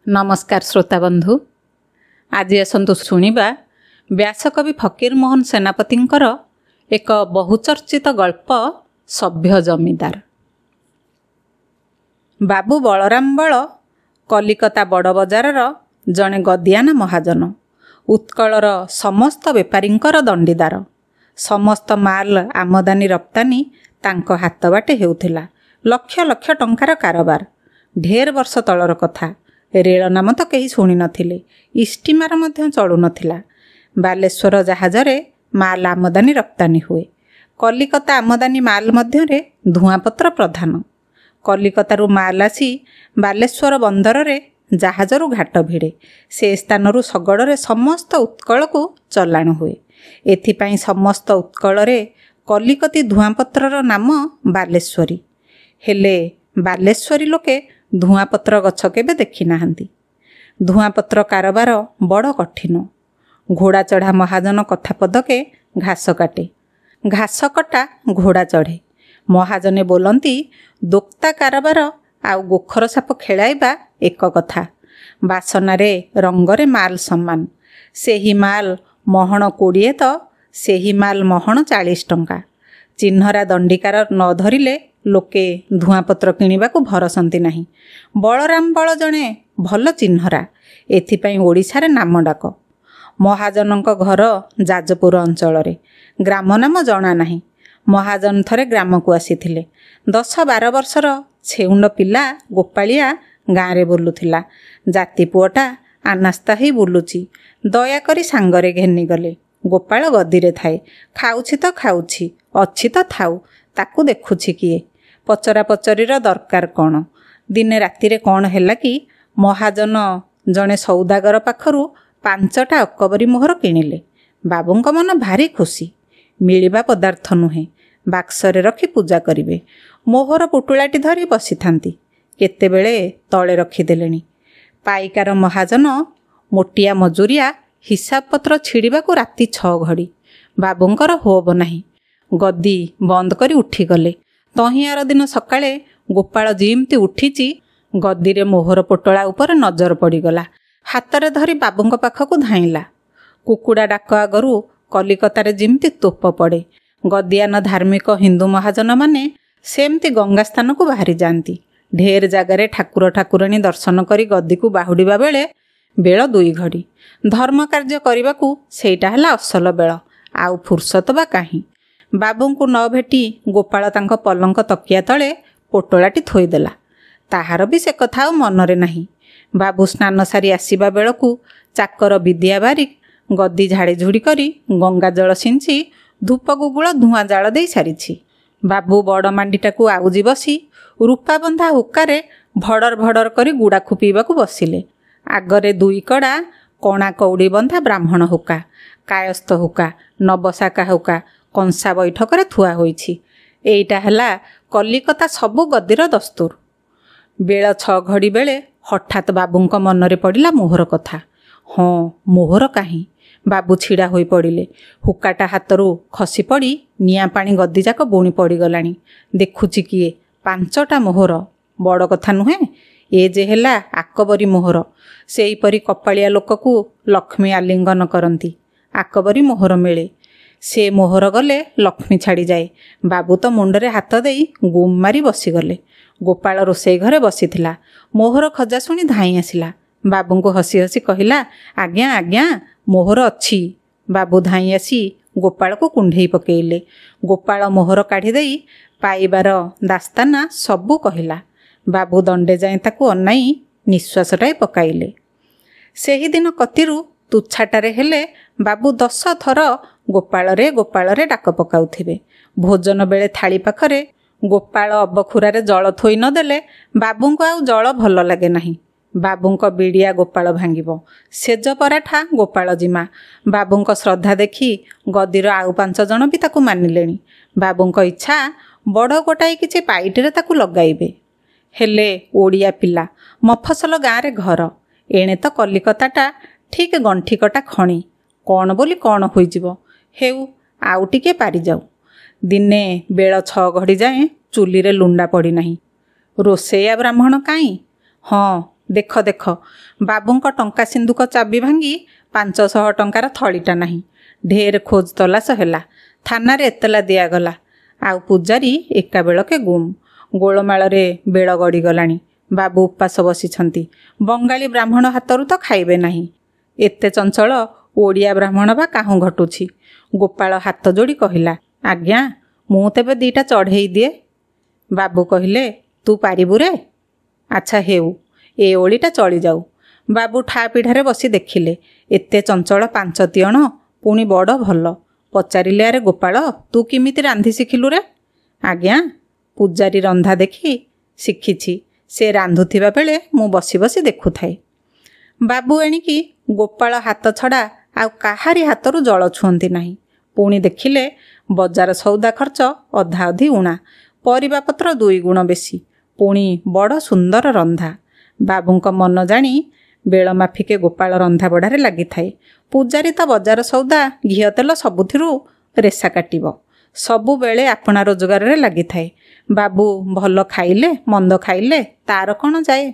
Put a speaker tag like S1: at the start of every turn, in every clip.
S1: नमस्कार श्रोता बंधु। आज आसतु शुणा व्यासकवि फकीरमोहन सेनापतिंकर एक बहुचर्चित गल्प सभ्य जमीदार। बाबू बलराम बल कलिकता बड़ बजारर जड़े गदियाना महाजन, उत्कलर समस्त बेपारींकर दंडीदार। समस्त माल आमदानी रप्तानी तांको हाथ बाटे हेउथिला। लक्ष लक्ष टंकार कारोबार। ढेर वर्ष तलर कथा। रेल नाम तो कहीं शुणी नथिले, स्टीमर मध्य चलु नथिला। बालेश्वर जहाजरे माल आमदानी रप्तानी हुए। कलिकता आमदानी माल मध्यरे धुआपत्र प्रधान। कलिकतारू माल आसी बालेश्वर बंदररे जहाजरू घाट भिड़े। से स्थानरू शगड़े समस्त उत्कल को चलाण हुए। एथिपाई समस्त उत्कलरे कलिकती धुआपत्रर नाम बालेश्वरी। हेले बालेश्वरी लोके धुआपत्र गछ केबे देखि नाहांती। धुआपत्र कारोबार बड़ कठिन। घोड़ा चढ़ा महाजन कथा पदके घास काटे, घास कटा घोड़ा चढ़े। महाजने बोलती दोक्ता कारोबार आउ गोखर साप खेलाइबा एक कथा। बासनारे रंगरे माल सम्मान। सेही माल महण 20 तो सेही माल महण 40 टंका। चिन्हरा दंडिकार न धरिले लोके धुआपत्र किणवाकू भरसंती नहीं। बलराम बल जड़े भल चिन्हरा, एथिपाई ओडिशारे नाम डाक। महाजनक घर जाजपुर अंचल। ग्राम नाम जना नहीं। महाजन थरे ग्राम को आसीथिले। 10-12 वर्षर छेउंड पिला गोपालिया गाँव में बुलुथिला। जाति पुअटा आनास्ता ही बुलुची। दयाकरी सांगरे घेनी गले। गोपाल गदीरे थाए। खाउछि तो खाउछि, अच्छी तो थाउ, ताकू देखुछि किए। पचरा पचरीर दरकार कौन। दिने रातिरे कौन हैला कि महाजन जड़े सौदागर पाखरू 5टा अकबरी मोहर किणिले। बाबूंक मन भारी खुशी। मिलिबा पदार्थ नुहे, बाक्सरे रखी पूजा करिवे। मोहर पुटुलाटी धरी बसी थांती। केतेबेले तले रखिदेलेनी। पाइकार महाजन मोटिया मजुरिया हिसाब पत्र छिड़िबाकू राति 6 घड़ी। बाबूंकर होब नाही। गद्दी बंद करी उठीगले। तहियार दिन सकाळे गोपाल जिमती उठीची गद्दीरे मोहर पोटला उपर नजर पड़ीगला। हातरे धरी बाबूंक पाखकू धाइला। कुकुड़ा डाक आगरू कलिकतारे जिमती तोप पड़े। गद्दियान धार्मिक हिंदू महाजन माने सेमती गंगा स्थान को बाहरी जाती। ढेर जगार ठाकुर ठाकुराणी दर्शन करी गद्दी को बाहुड़िबा बेले बेल 2 घड़ी। धर्म कार्य करने सेटा हला असल बेल। आउ फुर्सत बा काहीं। बाबूंकु न भेटी गोपाल तांक पलंक तकिया तले पोटलाटी थोईदेला। ताहार भी से कथा मनरे नहीं। बाबू स्नान सारी आसीबा बेलकू चाकर विद्या बारिक गद्दी झाड़ी झुड़ी करी गंगा जल सिंची धूप गुगुल धुआं जाल दे सारिछि। बाबू बड़ मांडीटाकू आउजी बसी रूपा बंधा हुक्कारे भडर भडर करी गुड़ाखु पीबाकू बसिले। आगरे 2 कड़ा कणा कौड़ी बंधा ब्राह्मण हुक्का, कायस्थ हुक्का, नवशाखा हुक्का कंसा बैठक थुआ होईछि। एइटा हला कलिकता सबु गद्दीर दस्तूर। बेल 6 घड़ी बेले हठात बाबूंक मनरे पड़िला मोहर कथा। हाँ, मोहर काहीं। बाबू छिड़ा होई पड़िले। हुक्काटा हातरू खसी पड़ी निया पानी गद्दी जाक बुणी पड़ीगलाणी। देखुछि किए 5टा मोहर। बड़ कथा नुहे। ए जे हेला आकबरी मोहर। सेईपरी कपालिया लोककू लक्ष्मी आलिंगन करती। आकबरी मोहर मिले। से मोहर गले लक्ष्मी छाड़ी जाए। बाबू तो मुंडरे हाथ देई गुम मारी बसीगले। गोपाल रोसई घरे बसीथिला। मोहर खजा शुणी धाई आसिला। बाबू को हसी हसी कहिला, आज्ञा आज्ञा मोहर अच्छी। बाबू धाई आसी गोपाल को कुंढेई पकेइले। गोपाल मोहर काढ़ी देई पाइबार दास्ताना सबू कहिला। बाबू दंडे जाए ताकू अनाई निश्वासटाए पकाइले। सेही दिन कतिरू तुच्छाटारे हेले बाबू 10 थर गोपाଳରେ डाक पकाउथिबे। भोजन बेले थाली पाखरे गोपाल अबखुरारे जल थोई नदेले बाबूंको आउ जल भल लागे नाही। बाबूंक बिड़िया गोपाल भांगिब। सेज पराठा गोपाल जिमा। बाबूंक श्रद्धा देखी गद्दीर आउ 5 जण भी ताकू मानिलेणी। बाबूंक इच्छा बड़ गोटाई किछि पाइटिरे ताकू लगाइबे। हेले ओडिया पिला, मफसल गाँरे घर। एणे तो कलिकताटा ठीक गंठी कटा खणी। कौन बोली कौन होइजिबो। हेउ आउ टिके पारि जाऊ। दिने बेल 6 घड़ी जाए चुली रे लुंडा पड़ी नहीं। रोसेया ब्राह्मण काई। हाँ, ଦେଖ ଦେଖ, ବାବୁଙ୍କ ଟଙ୍କା ସିନ୍ଦୁକ ଚାବି ଭାଙ୍ଗି 500 ଟଙ୍କାର ଥଳିଟା ନାହିଁ। ଢେର ଖୋଜ ତଲାସ ହେଲା, ଥାନାରେ ଏତଲା ଦିଆଗଲା। ଆଉ ପୂଜାରୀ ଏକାବେଳକେ ଗୁମ୍। ଗୋଳମାଳରେ ବେଳ ଗଡ଼ିଗଲାଣି। ବାବୁ ଉପାସ ବସିଛନ୍ତି। ବଙ୍ଗାଳୀ ବ୍ରାହ୍ମଣ ହାତରୁ ତ ଖାଇବେ ନାହିଁ। ଏତେ ଚଞ୍ଚଳ ଓଡ଼ିଆ ବ୍ରାହ୍ମଣ ବା କାହୁଁ ଘଟୁଛି। ଗୋପାଳ ହାତ ଯୋଡ଼ି କହିଲା, ଆଜ୍ଞା, ମୁଁ ତେବେ 2ଟା ଚଢ଼େଇ ଦିଏ। ବାବୁ କହିଲେ, ତୁ ପାରିବୁ ରେ? ଆଚ୍ଛା ହେଉ, ଏ ଓଳିଟା ଚଳିଯାଉ। ବାବୁ ଠା ପିଢ଼ାରେ ବସି ଦେଖିଲେ, ଏତେ ଚଞ୍ଚଳ 5 ତିଅଣ, ପୁଣି ବଡ଼ ଭଲ। ପଚାରିଲେ, ଆରେ ଗୋପାଳ, ତୁ କିମିତି ରାନ୍ଧି ଶିଖିଲୁ ରେ? ଆଜ୍ଞା, ପୂଜାରୀ ରନ୍ଧା ଦେଖି ଶିଖିଛି। ସେ ରାନ୍ଧୁଥିବା ବେଳେ ମୁଁ ବସି ବସି ଦେଖୁଥାଏ। ବାବୁ ଏଣିକି ଗୋପାଳ ହାତ ଛଡ଼ା ଆଉ କାହାରି ହାତରୁ ଜଳ ଛୁଅନ୍ତି ନାହିଁ। ପୁଣି ଦେଖିଲେ, ବଜାର ସଉଦା ଖର୍ଚ୍ଚ ଅଧାଅଧି ଉଣା, ପରିବାପତ୍ର 2 ଗୁଣ ବେଶୀ, ପୁଣି ବଡ଼ ସୁନ୍ଦର ରନ୍ଧା। ବାବୁଙ୍କ ମନ ଜାଣି ବେଳ ମାଫିକେ ଗୋପାଳ ରନ୍ଧା ବଢ଼ାରେ ଲାଗିଥାଏ। ପୂଜାରୀ ତ ବଜାର ସଉଦା, ଘିଅ ତେଲ ସବୁଥିରୁ ରେଶା କାଟିବ। ସବୁବେଳେ ଆପଣା ରୋଜଗାରରେ ଲାଗିଥାଏ। ବାବୁ ଭଲ ଖାଇଲେ ମନ୍ଦ ଖାଇଲେ ତାର କ'ଣ ଯାଏ?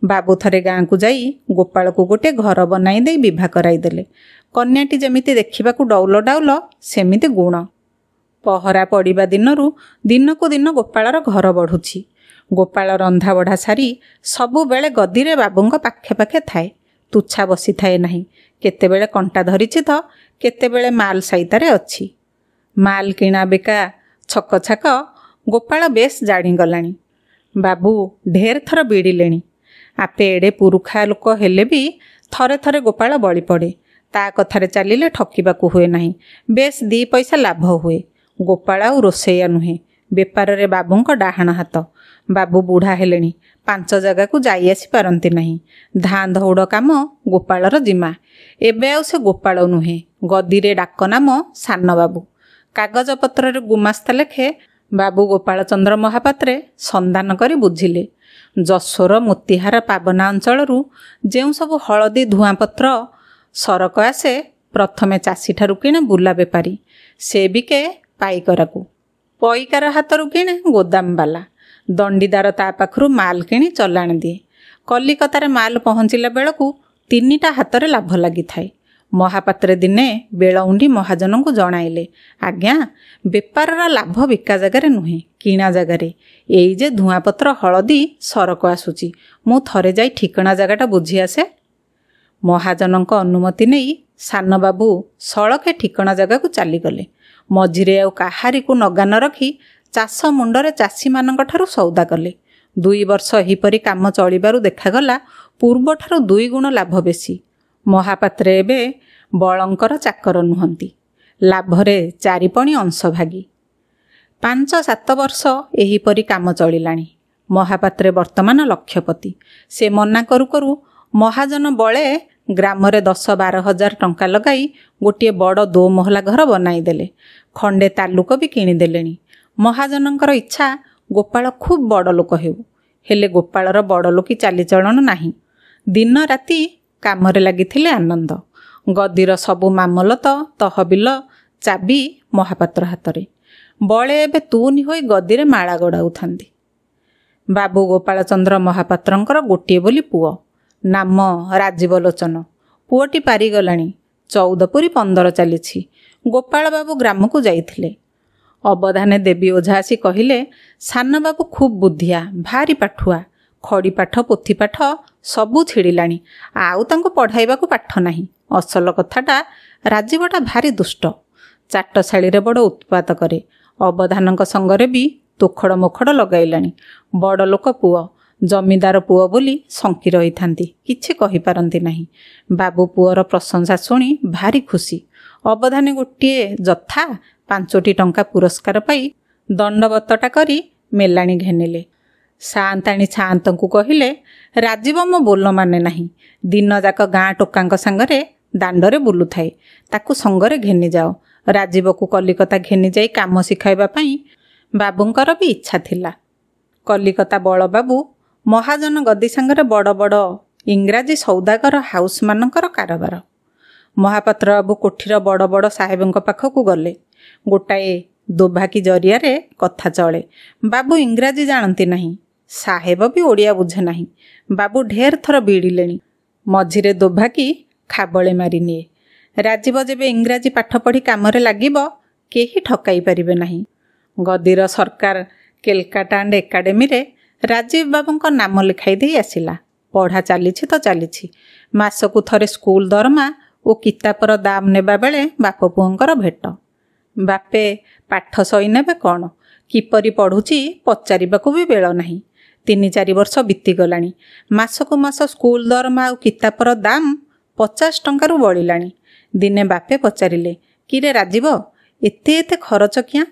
S1: ବାବୁ ଥରେ ଗାଁକୁ ଯାଇ ଗୋପାଳକୁ ଗୋଟିଏ ଘର ବନାଇ ଦେଇ ବିଭା କରାଇଦେଲେ। କନ୍ୟାଟି ଯେମିତି ଦେଖିବାକୁ ଡଉଲ ଡାଉଲ, ସେମିତି ଗୁଣ। ପହରା ପଡ଼ିବା ଦିନରୁ ଦିନକୁ ଦିନ ଗୋପାଳର ଘର ବଢ଼ୁଛି। ଗୋପାଳ ରନ୍ଧା ବଢ଼ା ସାରି ସବୁବେଳେ ଗଦିରେ ବାବୁଙ୍କ ପାଖେ ପାଖେ ଥାଏ। ତୁଚ୍ଛା ବସିଥାଏ ନାହିଁ। କେତେବେଳେ କଣ୍ଟା ଧରିଛି ତ କେତେବେଳେ ମାଲ ସାଇତାରେ ଅଛି। ମାଲ କିଣା ବିକା ଛକ ଛାକ ଗୋପାଳ ବେଶ ଜାଣିଗଲାଣି। ବାବୁ ଢେର ଥର ବିଡ଼ିଲେଣି। ଆପେ ଏଡ଼େ ପୁରୁଖା ଲୋକ ହେଲେ ବି ଥରେ ଥରେ ଗୋପାଳ ବଳି ପଡ଼େ। ତା କଥାରେ ଚାଲିଲେ ଠକିବାକୁ ହୁଏ ନାହିଁ। ବେଶ 2 ପଇସା ଲାଭ ହୁଏ। ଗୋପାଳ ଆଉ ରୋଷେଇଆ ନୁହେଁ, ବେପାରରେ ବାବୁଙ୍କ ଡାହାଣ ହାତ। ବାବୁ ବୁଢ଼ା ହେଲେଣି, 5 ଜାଗାକୁ ଯାଇ ଆସି ପାରନ୍ତି ନାହିଁ। ଧାଁ ଧଉଡ଼ କାମ ଗୋପାଳର ଜିମା। ଏବେ ଆଉ ସେ ଗୋପାଳ ନୁହେଁ, ଗଦିରେ ଡାକ ନାମ ସାନବାବୁ। କାଗଜପତ୍ରରେ ଗୁମାସ୍ତା ଲେଖେ ବାବୁ ଗୋପାଳ ଚନ୍ଦ୍ର ମହାପାତ୍ରେ ସନ୍ଧାନ କରି ବୁଝିଲେ। ଯଶୋର ମୋତିହାର ପାବନା ଅଞ୍ଚଳରୁ ଯେଉଁ ସବୁ ହଳଦୀ ଧୂଆଁପତ୍ର ସରକ ଆସେ, ପ୍ରଥମେ ଚାଷୀଠାରୁ କିଣେ ବୁଲା ବେପାରୀ, ସେ ବିକେ ପାଇକରାକୁ, ପଇକାର ହାତରୁ କିଣେ ଗୋଦାମବାଲା, ଦଣ୍ଡିଦାର ତା ପାଖରୁ ମାଲ କିଣି ଚଲାଣ ଦିଏ। କଲିକତାରେ ମାଲ ପହଞ୍ଚିଲା ବେଳକୁ 3ଟା ହାତରେ ଲାଭ ଲାଗିଥାଏ। ମହାପାତ୍ରେ ଦିନେ ବେଳଉଣ୍ଡି ମହାଜନଙ୍କୁ ଜଣାଇଲେ, ଆଜ୍ଞା, ବେପାରର ଲାଭ ବିକା ଜାଗାରେ ନୁହେଁ, କିଣା ଜାଗାରେ। ଏଇ ଯେ ଧୂଆଁପତ୍ର ହଳଦୀ ସରକ ଆସୁଛି, ମୁଁ ଥରେ ଯାଇ ଠିକଣା ଜାଗାଟା ବୁଝି ଆସେ। ମହାଜନଙ୍କ ଅନୁମତି ନେଇ ସାନବାବୁ ସଳଖେ ଠିକଣା ଜାଗାକୁ ଚାଲିଗଲେ। ମଝିରେ ଆଉ କାହାରିକୁ ନଗାନ ରଖି ଚାଷ ମୁଣ୍ଡରେ ଚାଷୀମାନଙ୍କଠାରୁ ସଉଦା କଲେ। 2 ବର୍ଷ ଏହିପରି କାମ ଚଳିବାରୁ ଦେଖାଗଲା ପୂର୍ବଠାରୁ 2 ଗୁଣ ଲାଭ ବେଶୀ। ମହାପାତ୍ରେ ଏବେ ବଳଙ୍କର ଚାକର ନୁହନ୍ତି, ଲାଭରେ 4 ପଣି ଅଂଶଭାଗୀ। 5-7 ବର୍ଷ ଏହିପରି କାମ ଚଳିଲାଣି। ମହାପାତ୍ରେ ବର୍ତ୍ତମାନ ଲକ୍ଷପତି। ସେ ମନା କରୁ କରୁ ମହାଜନ ବଳେ ଗ୍ରାମରେ 10-12 ହଜାର ଟଙ୍କା ଲଗାଇ ଗୋଟିଏ ବଡ଼ 2 ମହଲା ଘର ବନାଇଦେଲେ। ଖଣ୍ଡେ ତାଲୁକ ବି କିଣିଦେଲେଣି। ମହାଜନଙ୍କର ଇଚ୍ଛା ଗୋପାଳ ଖୁବ୍ ବଡ଼ ଲୋକ ହେଉ। ହେଲେ ଗୋପାଳର ବଡ଼ ଲୋକୀ ଚାଲିଚଳନ ନାହିଁ। ଦିନ ରାତି କାମରେ ଲାଗିଥିଲେ ଆନନ୍ଦ। ଗଦିର ସବୁ ମାମଲତ ତହବିଲ ଚାବି ମହାପାତ୍ର ହାତରେ। ବଳେ ଏବେ ତୁନି ହୋଇ ଗଦିରେ ମାଳା ଗଡ଼ାଉଥାନ୍ତି। ବାବୁ ଗୋପାଳଚନ୍ଦ୍ର ମହାପାତ୍ରଙ୍କର ଗୋଟିଏ ବୋଲି ପୁଅ, ନାମ ରାଜୀବ ଲୋଚନ। ପୁଅଟି ପାରିଗଲାଣି, 14 ପୁରି 15 ଚାଲିଛି। ଗୋପାଳ ବାବୁ ଗ୍ରାମକୁ ଯାଇଥିଲେ। ଅବଧାନେ ଦେବୀ ଓଝା ଆସି କହିଲେ, ସାନବାବୁ ଖୁବ୍ ବୁଦ୍ଧିଆ, ଭାରି ପାଠୁଆ। ଖଡ଼ିପାଠ ପୋଥିପାଠ ସବୁ ଛିଡ଼ିଲାଣି, ଆଉ ତାଙ୍କୁ ପଢ଼ାଇବାକୁ ପାଠ ନାହିଁ। ଅସଲ କଥାଟା, ରାଜୀବଟା ଭାରି ଦୁଷ୍ଟ। ଚାଟଶାଳୀରେ ବଡ଼ ଉତ୍ପାତ କରେ। ଅବଧାନଙ୍କ ସଙ୍ଗରେ ବି ତୋଖଡ଼ ମୋଖଡ଼ ଲଗାଇଲାଣି। ବଡ଼ ଲୋକ ପୁଅ, ଜମିଦାର ପୁଅ ବୋଲି ଶଙ୍କି ରହିଥାନ୍ତି, କିଛି କହିପାରନ୍ତି ନାହିଁ। ବାବୁ ପୁଅର ପ୍ରଶଂସା ଶୁଣି ଭାରି ଖୁସି। ଅବଧାନେ ଗୋଟିଏ ଯଥା 5ଟି ଟଙ୍କା ପୁରସ୍କାର ପାଇ ଦଣ୍ଡବତଟା କରି ମେଲାଣି ଘେନିଲେ। ସାଆନ୍ତାଣୀ ସାଆନ୍ତଙ୍କୁ କହିଲେ, ରାଜୀବ ମୋ ବୋଲ ମାନେ ନାହିଁ। ଦିନଯାକ ଗାଁ ଟୋକାଙ୍କ ସାଙ୍ଗରେ ଦାଣ୍ଡରେ ବୁଲୁଥାଏ, ତାକୁ ସଙ୍ଗରେ ଘେନିଯାଅ। ରାଜୀବକୁ କଲିକତା ଘେନିଯାଇ କାମ ଶିଖାଇବା ପାଇଁ ବାବୁଙ୍କର ବି ଇଚ୍ଛା ଥିଲା। କଲିକତା ବଳବାବୁ ମହାଜନ ଗଦି ସାଙ୍ଗରେ ବଡ଼ ବଡ଼ ଇଂରାଜୀ ସୌଦାଗର ହାଉସମାନଙ୍କର କାରବାର। ମହାପାତ୍ର ବାବୁ କୋଠିର ବଡ଼ ବଡ଼ ସାହେବଙ୍କ ପାଖକୁ ଗଲେ। ଗୋଟାଏ ଦୋଭାକି ଜରିଆରେ କଥା ଚଳେ। ବାବୁ ଇଂରାଜୀ ଜାଣନ୍ତି ନାହିଁ, ସାହେବ ବି ଓଡ଼ିଆ ବୁଝେ ନାହିଁ। ବାବୁ ଢେର ଥର ବିଡ଼ିଲେଣି। ମଝିରେ ଦୋଭାକି ଖାବଳେ ମାରିନିଏ। ରାଜୀବ ଯେବେ ଇଂରାଜୀ ପାଠ ପଢ଼ି କାମରେ ଲାଗିବ କେହି ଠକାଇ ପାରିବେ ନାହିଁ। ଗଦିର ସରକାର କେଲକାଟା ଆଣ୍ଡ ଏକାଡେମୀରେ ରାଜୀବ ବାବୁଙ୍କ ନାମ ଲେଖାଇ ଦେଇ ଆସିଲା। ପଢ଼ା ଚାଲିଛି ତ ଚାଲିଛି। ମାସକୁ ଥରେ ସ୍କୁଲ ଦରମା ଓ କିତାପର ଦାମ ନେବା ବେଳେ ବାପ ପୁଅଙ୍କର ଭେଟ। ବାପେ ପାଠ ସଇ ନେବେ କ'ଣ, କିପରି ପଢ଼ୁଛି ପଚାରିବାକୁ ବି ବେଳ ନାହିଁ। 3-4 ବର୍ଷ ବିତିଗଲାଣି। ମାସକୁ ମାସ ସ୍କୁଲ ଦରମା ଆଉ କିତାପର ଦାମ 50 ଟଙ୍କାରୁ ବଳିଲାଣି। ଦିନେ ବାପେ ପଚାରିଲେ, କିରେ ରାଜୀବ, ଏତେ ଖରଚ କିଆଁ?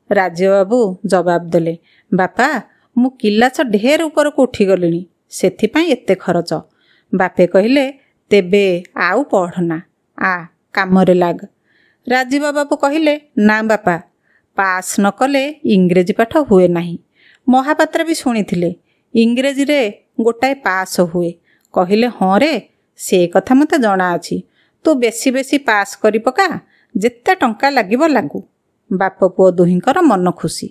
S1: ରାଜୀବ ବାବୁ ଜବାବ ଦେଲେ, ବାପା ମୁଁ କିଲାସ ଢେର ଉପରକୁ ଉଠିଗଲିଣି, ସେଥିପାଇଁ ଏତେ ଖରଚ। ବାପେ କହିଲେ, ତେବେ ଆଉ ପଢ଼ନା, କାମରେ ଲାଗ। ରାଜୀବ ବାବୁ କହିଲେ, ନା ବାପା, ପାସ୍ ନ କଲେ ଇଂରେଜୀ ପାଠ ହୁଏ ନାହିଁ। ମହାପାତ୍ର ବି ଶୁଣିଥିଲେ ଇଂରେଜୀରେ ଗୋଟାଏ ପାସ୍ ହୁଏ। କହିଲେ, ହଁ ରେ, ସେ କଥା ମୋତେ ଜଣାଅଛି। ତୁ ବେଶୀ ପାସ୍ କରି ପକା, ଯେତେ ଟଙ୍କା ଲାଗିବ ଲାଗୁ। ବାପ ପୁଅ ଦୁହିଁଙ୍କର ମନ ଖୁସି।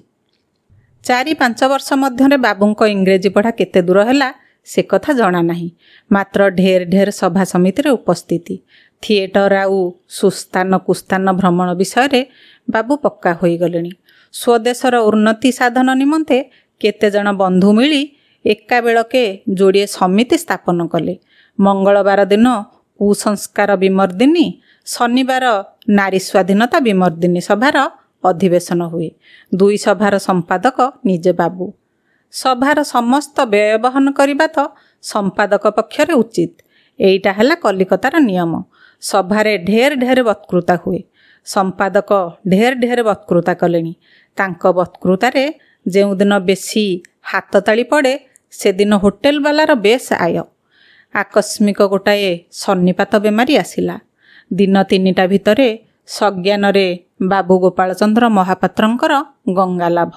S1: 4-5 ବର୍ଷ ମଧ୍ୟରେ ବାବୁଙ୍କ ଇଂରେଜୀ ପଢ଼ା କେତେ ଦୂର ହେଲା ସେ କଥା ଜଣା ନାହିଁ। ମାତ୍ର ଢେର ସଭା ସମିତିରେ ଉପସ୍ଥିତି, ଥିଏଟର ଆଉ ସୁସ୍ଥାନ କୁସ୍ଥାନ ଭ୍ରମଣ ବିଷୟରେ ବାବୁ ପକ୍କା ହୋଇଗଲେଣି। ସ୍ୱଦେଶର ଉନ୍ନତି ସାଧନ ନିମନ୍ତେ କେତେଜଣ ବନ୍ଧୁ ମିଳି ଏକାବେଳକେ ଯୋଡ଼ିଏ ସମିତି ସ୍ଥାପନ କଲେ। ମଙ୍ଗଳବାର ଦିନ କୁସଂସ୍କାର ବିମର୍ଦିନୀ, ଶନିବାର ନାରୀ ସ୍ୱାଧୀନତା ବିମର୍ଦିନୀ ସଭାର ଅଧିବେଶନ ହୁଏ। 2 ସଭାର ସମ୍ପାଦକ ନିଜେ ବାବୁ। ସଭାର ସମସ୍ତ ବ୍ୟୟ ବହନ କରିବା ତ ସମ୍ପାଦକ ପକ୍ଷରେ ଉଚିତ। ଏଇଟା ହେଲା କଲିକତାର ନିୟମ। ସଭାରେ ଢେର ବକ୍ତୃତା ହୁଏ। ସମ୍ପାଦକ ଢେର ବକ୍ତୃତା କଲେଣି। ତାଙ୍କ ବକ୍ତୃତାରେ ଯେଉଁଦିନ ବେଶୀ ହାତତାଳି ପଡ଼େ ସେଦିନ ହୋଟେଲବାଲାର ବେଶ ଆୟ। ଆକସ୍ମିକ ଗୋଟାଏ ସନ୍ନିପାତ ବେମାରୀ ଆସିଲା। ଦିନ 3ଟା ଭିତରେ ସଜ୍ଞାନରେ ବାବୁ ଗୋପାଳଚନ୍ଦ୍ର ମହାପାତ୍ରଙ୍କର ଗଙ୍ଗା ଲାଭ।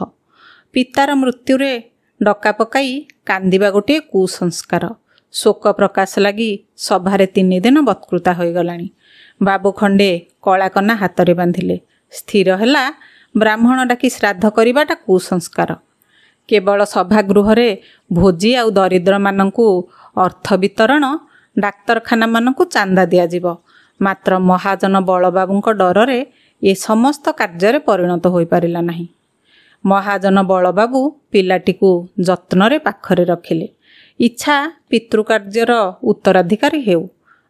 S1: ପିତାର ମୃତ୍ୟୁରେ ଡକା ପକାଇ କାନ୍ଦିବା ଗୋଟିଏ କୁସଂସ୍କାର। ଶୋକ ପ୍ରକାଶ ଲାଗି ସଭାରେ 3 ଦିନ ବକ୍ତୃତା ହୋଇଗଲାଣି। ବାବୁ ଖଣ୍ଡେ କଳାକନା ହାତରେ ବାନ୍ଧିଲେ। ସ୍ଥିର ହେଲା ବ୍ରାହ୍ମଣ ଡାକି ଶ୍ରାଦ୍ଧ କରିବାଟା କୁସଂସ୍କାର। କେବଳ ସଭାଗୃହରେ ଭୋଜି ଆଉ ଦରିଦ୍ରମାନଙ୍କୁ ଅର୍ଥ ବିତରଣ, ଡାକ୍ତରଖାନାମାନଙ୍କୁ ଚାନ୍ଦା ଦିଆଯିବ। ମାତ୍ର ମହାଜନ ବଳବାବୁଙ୍କ ଡରରେ ଏ ସମସ୍ତ କାର୍ଯ୍ୟରେ ପରିଣତ ହୋଇପାରିଲା ନାହିଁ। ମହାଜନ ବଳବାବୁ ପିଲାଟିକୁ ଯତ୍ନରେ ପାଖରେ ରଖିଲେ। ଇଚ୍ଛା ପିତୃକାର୍ଯ୍ୟର ଉତ୍ତରାଧିକାରୀ ହେଉ।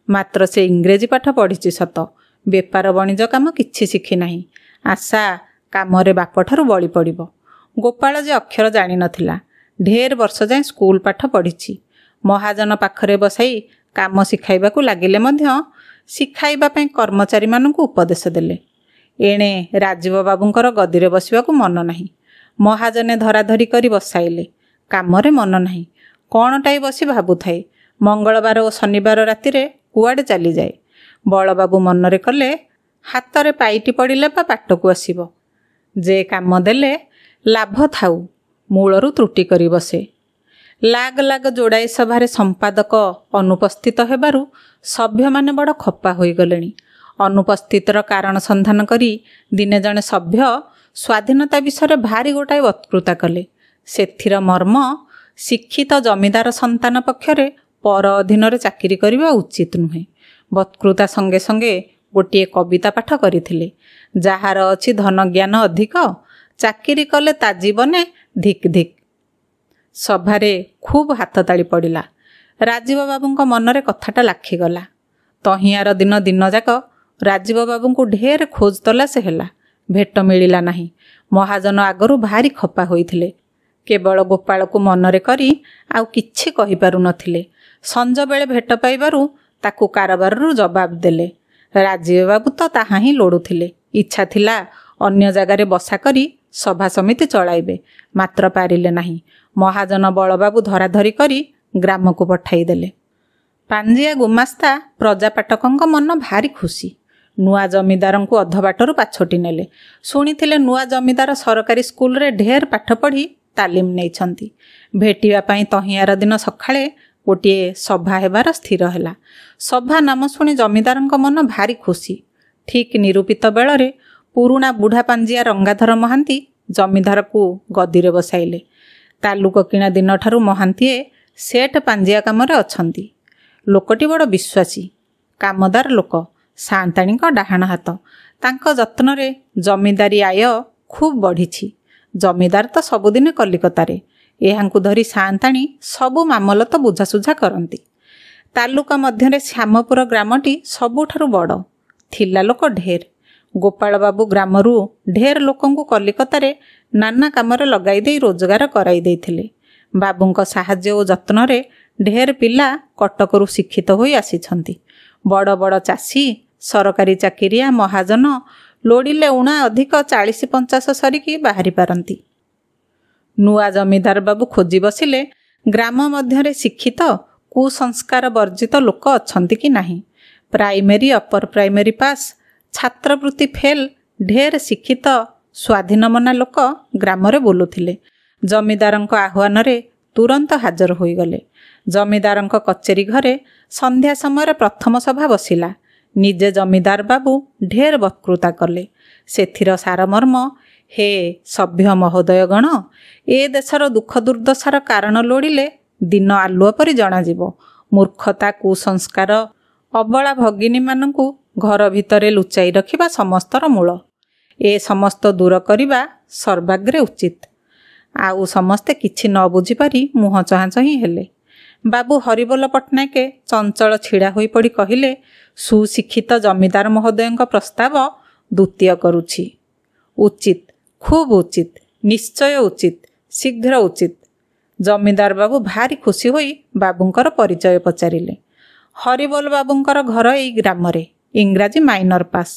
S1: ମାତ୍ର ସେ ଇଂରେଜୀ ପାଠ ପଢ଼ିଛି ସତ, ବେପାର ବଣିଜ କାମ କିଛି ଶିଖି ନାହିଁ। ଆଶା କାମରେ ବାପଠାରୁ ବଳି ପଡ଼ିବ। ଗୋପାଳ ଯେ ଅକ୍ଷର ଜାଣିନଥିଲା, ଢେର ବର୍ଷ ଯାଏଁ ସ୍କୁଲ ପାଠ ପଢ଼ିଛି। ମହାଜନ ପାଖରେ ବସାଇ କାମ ଶିଖାଇବାକୁ ଲାଗିଲେ ମଧ୍ୟ ଶିଖାଇବା ପାଇଁ କର୍ମଚାରୀମାନଙ୍କୁ ଉପଦେଶ ଦେଲେ। ଏଣେ ରାଜୀବ ବାବୁଙ୍କର ଗଦିରେ ବସିବାକୁ ମନ ନାହିଁ। ମହାଜନେ ଧରାଧରି କରି ବସାଇଲେ। କାମରେ ମନ ନାହିଁ। କ'ଣଟାଇ ବସି ଭାବୁଥାଏ। ମଙ୍ଗଳବାର ଓ ଶନିବାର ରାତିରେ କୁଆଡ଼େ ଚାଲିଯାଏ। ବଳବାବୁ ମନରେ କଲେ, ହାତରେ ପାଇଟି ପଡ଼ିଲେ ବା ବାଟକୁ ଆସିବ। ଯେ କାମ ଦେଲେ ଲାଭ ଥାଉ, ମୂଳରୁ ତ୍ରୁଟି କରି ବସେ। ଲାଗ ଯୋଡ଼ାଏ ସଭାରେ ସମ୍ପାଦକ ଅନୁପସ୍ଥିତ ହେବାରୁ ସଭ୍ୟମାନେ ବଡ଼ ଖପା ହୋଇଗଲେଣି। ଅନୁପସ୍ଥିତର କାରଣ ସନ୍ଧାନ କରି ଦିନେ ଜଣେ ସଭ୍ୟ ସ୍ୱାଧୀନତା ବିଷୟରେ ଭାରି ଗୋଟାଏ ବକ୍ତୃତା କଲେ। ସେଥିର ମର୍ମ, ଶିକ୍ଷିତ ଜମିଦାର ସନ୍ତାନ ପକ୍ଷରେ ପର ଅଧୀନରେ ଚାକିରି କରିବା ଉଚିତ ନୁହେଁ। ବକ୍ତୃତା ସଙ୍ଗେ ସଙ୍ଗେ ଗୋଟିଏ କବିତା ପାଠ କରିଥିଲେ। ଯାହାର ଅଛି ଧନ ଜ୍ଞାନ ଅଧିକ, ଚାକିରି କଲେ ତା ଜୀବନେ ଧିକ୍ ଧିକ୍। ସଭାରେ ଖୁବ୍ ହାତତାଳି ପଡ଼ିଲା। ରାଜୀବ ବାବୁଙ୍କ ମନରେ କଥାଟା ଲାଖିଗଲା। ତହିଁଆର ଦିନଯାକ ରାଜୀବ ବାବୁଙ୍କୁ ଢେର ଖୋଜ ତଲାସ ହେଲା, ଭେଟ ମିଳିଲା ନାହିଁ। ମହାଜନ ଆଗରୁ ଭାରି ଖପା ହୋଇଥିଲେ। କେବଳ ଗୋପାଳକୁ ମନରେ କରି ଆଉ କିଛି କହିପାରୁନଥିଲେ। ସଞ୍ଜବେଳେ ଭେଟ ପାଇବାରୁ ତାକୁ କାରବାରରୁ ଜବାବ ଦେଲେ। ରାଜୀବ ବାବୁ ତ ତାହା ହିଁ ଲୋଡ଼ୁଥିଲେ। ଇଚ୍ଛା ଥିଲା ଅନ୍ୟ ଜାଗାରେ ବସା କରି ସଭା ସମିତି ଚଳାଇବେ, ମାତ୍ର ପାରିଲେ ନାହିଁ। ମହାଜନ ବଳବାବୁ ଧରାଧରି କରି ଗ୍ରାମକୁ ପଠାଇଦେଲେ। ପାଞ୍ଜିଆ ଗୁମାସ୍ତା ପ୍ରଜାପାଟକଙ୍କ ମନ ଭାରି ଖୁସି। ନୂଆ ଜମିଦାରଙ୍କୁ ଅଧବାଟରୁ ପାଛୋଟି ନେଲେ। ଶୁଣିଥିଲେ ନୂଆ ଜମିଦାର ସରକାରୀ ସ୍କୁଲରେ ଢେର ପାଠ ପଢ଼ି ତାଲିମ ନେଇଛନ୍ତି। ଭେଟିବା ପାଇଁ ତହିଁଆର ଦିନ ସକାଳେ ଗୋଟିଏ ସଭା ହେବାର ସ୍ଥିର ହେଲା। ସଭା ନାମ ଶୁଣି ଜମିଦାରଙ୍କ ମନ ଭାରି ଖୁସି। ଠିକ୍ ନିରୂପିତ ବେଳରେ ପୁରୁଣା ବୁଢ଼ା ପାଞ୍ଜିଆ ରଙ୍ଗାଧର ମହାନ୍ତି ଜମିଦାରକୁ ଗଦିରେ ବସାଇଲେ। ତାଲୁକ କିଣା ଦିନଠାରୁ ମହାନ୍ତିଏ ସେଟ୍ ପାଞ୍ଜିଆ କାମରେ ଅଛନ୍ତି। ଲୋକଟି ବଡ଼ ବିଶ୍ୱାସୀ, କାମଦାର ଲୋକ, ସାଆନ୍ତାଣୀଙ୍କ ଡାହାଣ ହାତ। ତାଙ୍କ ଯତ୍ନରେ ଜମିଦାରୀ ଆୟ ଖୁବ୍ ବଢ଼ିଛି। ଜମିଦାର ତ ସବୁଦିନେ କଲିକତାରେ। ଏହାଙ୍କୁ ଧରି ସାଆନ୍ତାଣୀ ସବୁ ମାମଲତ ବୁଝାସୁଝା କରନ୍ତି। ତାଲୁକା ମଧ୍ୟରେ ଶ୍ୟାମପୁର ଗ୍ରାମଟି ସବୁଠାରୁ ବଡ଼। ଥିଲା ଲୋକ ଢେର। ଗୋପାଳବାବୁ ଗ୍ରାମରୁ ଢେର ଲୋକଙ୍କୁ କଲିକତାରେ ନାନା କାମରେ ଲଗାଇ ଦେଇ ରୋଜଗାର କରାଇ ଦେଇଥିଲେ। ବାବୁଙ୍କ ସାହାଯ୍ୟ ଓ ଯତ୍ନରେ ଢେର ପିଲା କଟକରୁ ଶିକ୍ଷିତ ହୋଇ ଆସିଛନ୍ତି। ବଡ଼ ବଡ଼ ଚାଷୀ, ସରକାରୀ ଚାକିରିଆ, ମହାଜନ, ଲୋଡ଼ିଲେ ଉଣା ଅଧିକ 40-50 ସରିକି ବାହାରି ପାରନ୍ତି। ନୂଆ ଜମିଦାର ବାବୁ ଖୋଜି ବସିଲେ ଗ୍ରାମ ମଧ୍ୟରେ ଶିକ୍ଷିତ କୁସଂସ୍କାର ବର୍ଜିତ ଲୋକ ଅଛନ୍ତି କି ନାହିଁ। ପ୍ରାଇମେରୀ, ଅପର ପ୍ରାଇମେରୀ ପାସ୍, ଛାତ୍ରବୃତ୍ତି ଫେଲ୍, ଢେର ଶିକ୍ଷିତ ସ୍ୱାଧୀନମନା ଲୋକ ଗ୍ରାମରେ ବୁଲୁଥିଲେ। ଜମିଦାରଙ୍କ ଆହ୍ୱାନରେ ତୁରନ୍ତ ହାଜର ହୋଇଗଲେ। ଜମିଦାରଙ୍କ କଚେରୀ ଘରେ ସନ୍ଧ୍ୟା ସମୟରେ ପ୍ରଥମ ସଭା ବସିଲା। ନିଜେ ଜମିଦାର ବାବୁ ଢେର ବକ୍ତୃତା କଲେ। ସେଥିର ସାରମର୍ମ, ହେ ସଭ୍ୟ ମହୋଦୟଗଣ, ଏ ଦେଶର ଦୁଃଖ ଦୁର୍ଦ୍ଦଶାର କାରଣ ଲୋଡ଼ିଲେ ଦିନ ଆଲୁଅ ପରି ଜଣାଯିବ। ମୂର୍ଖତା, କୁସଂସ୍କାର, ଅବଳା ଭଗିନୀମାନଙ୍କୁ ଘର ଭିତରେ ଲୁଚାଇ ରଖିବା ସମସ୍ତର ମୂଳ। ଏ ସମସ୍ତ ଦୂର କରିବା ସର୍ବାଗ୍ରେ ଉଚିତ। ଆଉ ସମସ୍ତେ କିଛି ନ ବୁଝିପାରି ମୁହଁ ଚାହାଁ ଚାହିଁ ହେଲେ। ବାବୁ ହରିବୋଲ ପଟ୍ଟନାୟକ ଚଞ୍ଚଳ ଛିଡ଼ା ହୋଇପଡ଼ି କହିଲେ, ସୁଶିକ୍ଷିତ ଜମିଦାର ମହୋଦୟଙ୍କ ପ୍ରସ୍ତାବ ଦ୍ୱିତୀୟ କରୁଛି। ଉଚିତ, ଖୁବ୍ ଉଚିତ, ନିଶ୍ଚୟ ଉଚିତ, ଶୀଘ୍ର ଉଚିତ। ଜମିଦାର ବାବୁ ଭାରି ଖୁସି ହୋଇ ବାବୁଙ୍କର ପରିଚୟ ପଚାରିଲେ। ହରିବୋଲ ବାବୁଙ୍କର ଘର ଏଇ ଗ୍ରାମରେ। ଇଂରାଜୀ minor pass.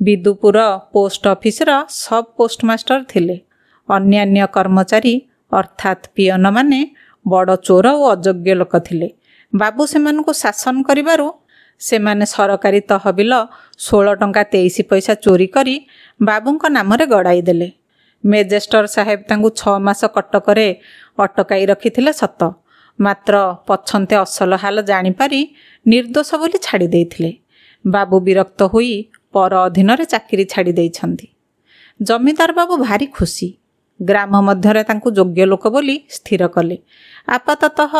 S1: Bidupur post officer ସବ୍ ପୋଷ୍ଟମାଷ୍ଟର ଥିଲେ। ଅନ୍ୟାନ୍ୟ କର୍ମଚାରୀ ଅର୍ଥାତ୍ ପିଅନମାନେ ବଡ଼ ଚୋର ଓ ଅଯୋଗ୍ୟ ଲୋକ ଥିଲେ। ବାବୁ ସେମାନଙ୍କୁ ଶାସନ କରିବାରୁ ସେମାନେ ସରକାରୀ ତହବିଲ 16 ଟଙ୍କା 23 ପଇସା ଚୋରି କରି ବାବୁଙ୍କ ନାମରେ ଗଡ଼ାଇ ଦେଲେ। ମେଜେଷ୍ଟର ସାହେବ ତାଙ୍କୁ 6 ମାସ କଟକରେ ଅଟକାଇ ରଖିଥିଲେ ସତ, ମାତ୍ର ପଛନ୍ତେ ଅସଲ ହାଲ ଜାଣିପାରି ନିର୍ଦ୍ଦୋଷ ବୋଲି ଛାଡ଼ି ଦେଇଥିଲେ। ବାବୁ ବିରକ୍ତ ହୋଇ ପର ଅଧୀନରେ ଚାକିରି ଛାଡ଼ି ଦେଇଛନ୍ତି। ଜମିଦାର ବାବୁ ଭାରି ଖୁସି। ଗ୍ରାମ ମଧ୍ୟରେ ତାଙ୍କୁ ଯୋଗ୍ୟ ଲୋକ ବୋଲି ସ୍ଥିର କଲେ। ଆପାତତଃ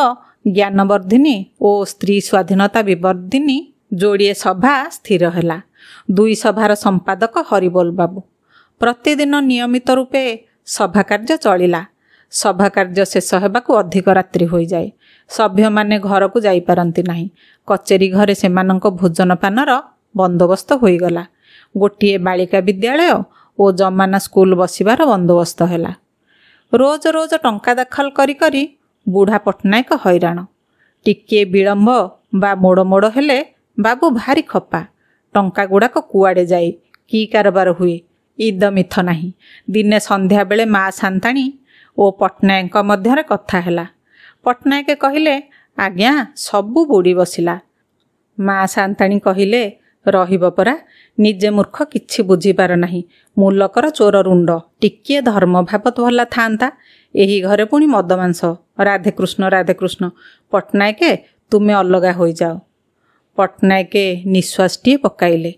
S1: ଜ୍ଞାନବର୍ଦ୍ଧିନୀ ଓ ସ୍ତ୍ରୀ ସ୍ୱାଧୀନତା ବିବର୍ଦ୍ଧିନୀ ଯୋଡ଼ିଏ ସଭା ସ୍ଥିର ହେଲା। 2 ସଭାର ସମ୍ପାଦକ ହରିବୋଲ ବାବୁ। ପ୍ରତିଦିନ ନିୟମିତ ରୂପେ ସଭା କାର୍ଯ୍ୟ ଚଳିଲା। ସଭା କାର୍ଯ୍ୟ ଶେଷ ହେବାକୁ ଅଧିକ ରାତ୍ରି ହୋଇଯାଏ। ସଭ୍ୟମାନେ ଘରକୁ ଯାଇପାରନ୍ତି ନାହିଁ। କଚେରୀ ଘରେ ସେମାନଙ୍କ ଭୋଜନପାନର ବନ୍ଦୋବସ୍ତ ହୋଇଗଲା। ଗୋଟିଏ ବାଳିକା ବିଦ୍ୟାଳୟ ଓ ଜମାନା ସ୍କୁଲ ବସିବାର ବନ୍ଦୋବସ୍ତ ହେଲା। ରୋଜ ରୋଜ ଟଙ୍କା ଦାଖଲ କରି କରି ବୁଢ଼ା ପଟ୍ଟନାୟକ ହଇରାଣ। ଟିକିଏ ବିଳମ୍ବ ବା ମୋଡ଼ ମୋଡ଼ ହେଲେ ବାବୁ ଭାରି ଖପା। ଟଙ୍କା ଗୁଡ଼ାକ କୁଆଡ଼େ ଯାଏ, କି କାରବାର ହୁଏ, ଇଦ ମିଥ ନାହିଁ। ଦିନେ ସନ୍ଧ୍ୟାବେଳେ ମା ସାନ୍ତାଣୀ ଓ ପଟ୍ଟନାୟକଙ୍କ ମଧ୍ୟରେ କଥା ହେଲା। ପଟ୍ଟନାୟକ କହିଲେ, ଆଜ୍ଞା ସବୁ ବୁଡ଼ି ବସିଲା। ମା ସାନ୍ତାଣୀ କହିଲେ, ରହିବ ପରା, ନିଜେ ମୂର୍ଖ କିଛି ବୁଝିପାର ନାହିଁ। ମୂଲକର ଚୋର ରୁଣ୍ଡ। ଟିକିଏ ଧର୍ମଭାବ ଭଲ ଥାନ୍ତା। ଏହି ଘରେ ପୁଣି ମଦ ମାଂସ। ରାଧେକୃଷ୍ଣ ରାଧେକୃଷ୍ଣ। ପଟ୍ଟନାୟକ ତୁମେ ଅଲଗା ହୋଇଯାଅ। ପଟ୍ଟନାୟକ ନିଶ୍ୱାସଟିଏ ପକାଇଲେ।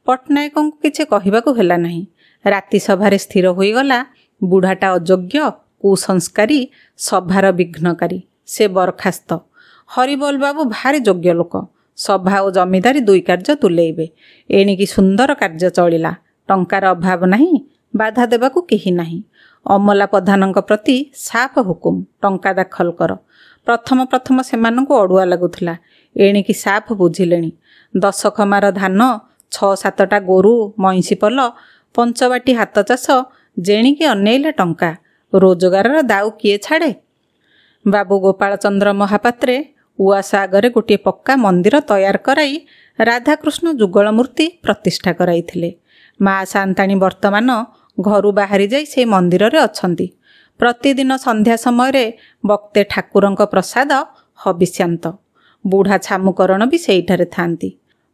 S1: ପଟ୍ଟନାୟକଙ୍କୁ କିଛି କହିବାକୁ ହେଲା ନାହିଁ। ରାତି ସଭାରେ ସ୍ଥିର ହୋଇଗଲା, ବୁଢ଼ାଟା ଅଯୋଗ୍ୟ, କୁସଂସ୍କାରୀ, ସଭାର ବିଘ୍ନକାରୀ। ସେ ବରଖାସ୍ତ। ହରିବୋଲ ବାବୁ ଭାରି ଯୋଗ୍ୟ ଲୋକ। ସଭା ଓ ଜମିଦାରୀ 2 କାର୍ଯ୍ୟ ତୁଲେଇବେ। ଏଣିକି ସୁନ୍ଦର କାର୍ଯ୍ୟ ଚଳିଲା। ଟଙ୍କାର ଅଭାବ ନାହିଁ। ବାଧା ଦେବାକୁ କେହି ନାହିଁ। ଅମଲା ପ୍ରଧାନଙ୍କ ପ୍ରତି ସାଫ ହୁକୁମ, ଟଙ୍କା ଦାଖଲ କର। ପ୍ରଥମ ସେମାନଙ୍କୁ ଅଡ଼ୁଆ ଲାଗୁଥିଲା। ଏଣିକି ସାଫ ବୁଝିଲେଣି। 10 ଖମାର ଧାନ, 6-7ଟା ଗୋରୁ, ମଇଁଷି ପଲ, 5 ବାଟି ହାତ ଚାଷ, ଯେଣିକି ଅନେଇଲେ ଟଙ୍କା। ରୋଜଗାରର ଦାଉ କିଏ ଛାଡ଼େ? ବାବୁ ଗୋପାଳଚନ୍ଦ୍ର ମହାପାତ୍ରେ ଉଆସ ଆଗରେ ଗୋଟିଏ ପକ୍କା ମନ୍ଦିର ତୟାର କରାଇ ରାଧାକୃଷ୍ଣ ଯୁଗଳ ମୂର୍ତ୍ତି ପ୍ରତିଷ୍ଠା କରାଇଥିଲେ। ମା ସାନ୍ତାଣୀ ବର୍ତ୍ତମାନ ଘରୁ ବାହାରି ଯାଇ ସେ ମନ୍ଦିରରେ ଅଛନ୍ତି। ପ୍ରତିଦିନ ସନ୍ଧ୍ୟା ସମୟରେ ବକ୍ତେ ଠାକୁରଙ୍କ ପ୍ରସାଦ ହବିଷ୍ୟାନ୍ତ। ବୁଢ଼ା ଛାମୁକରଣ ବି ସେଇଠାରେ ଥାନ୍ତି।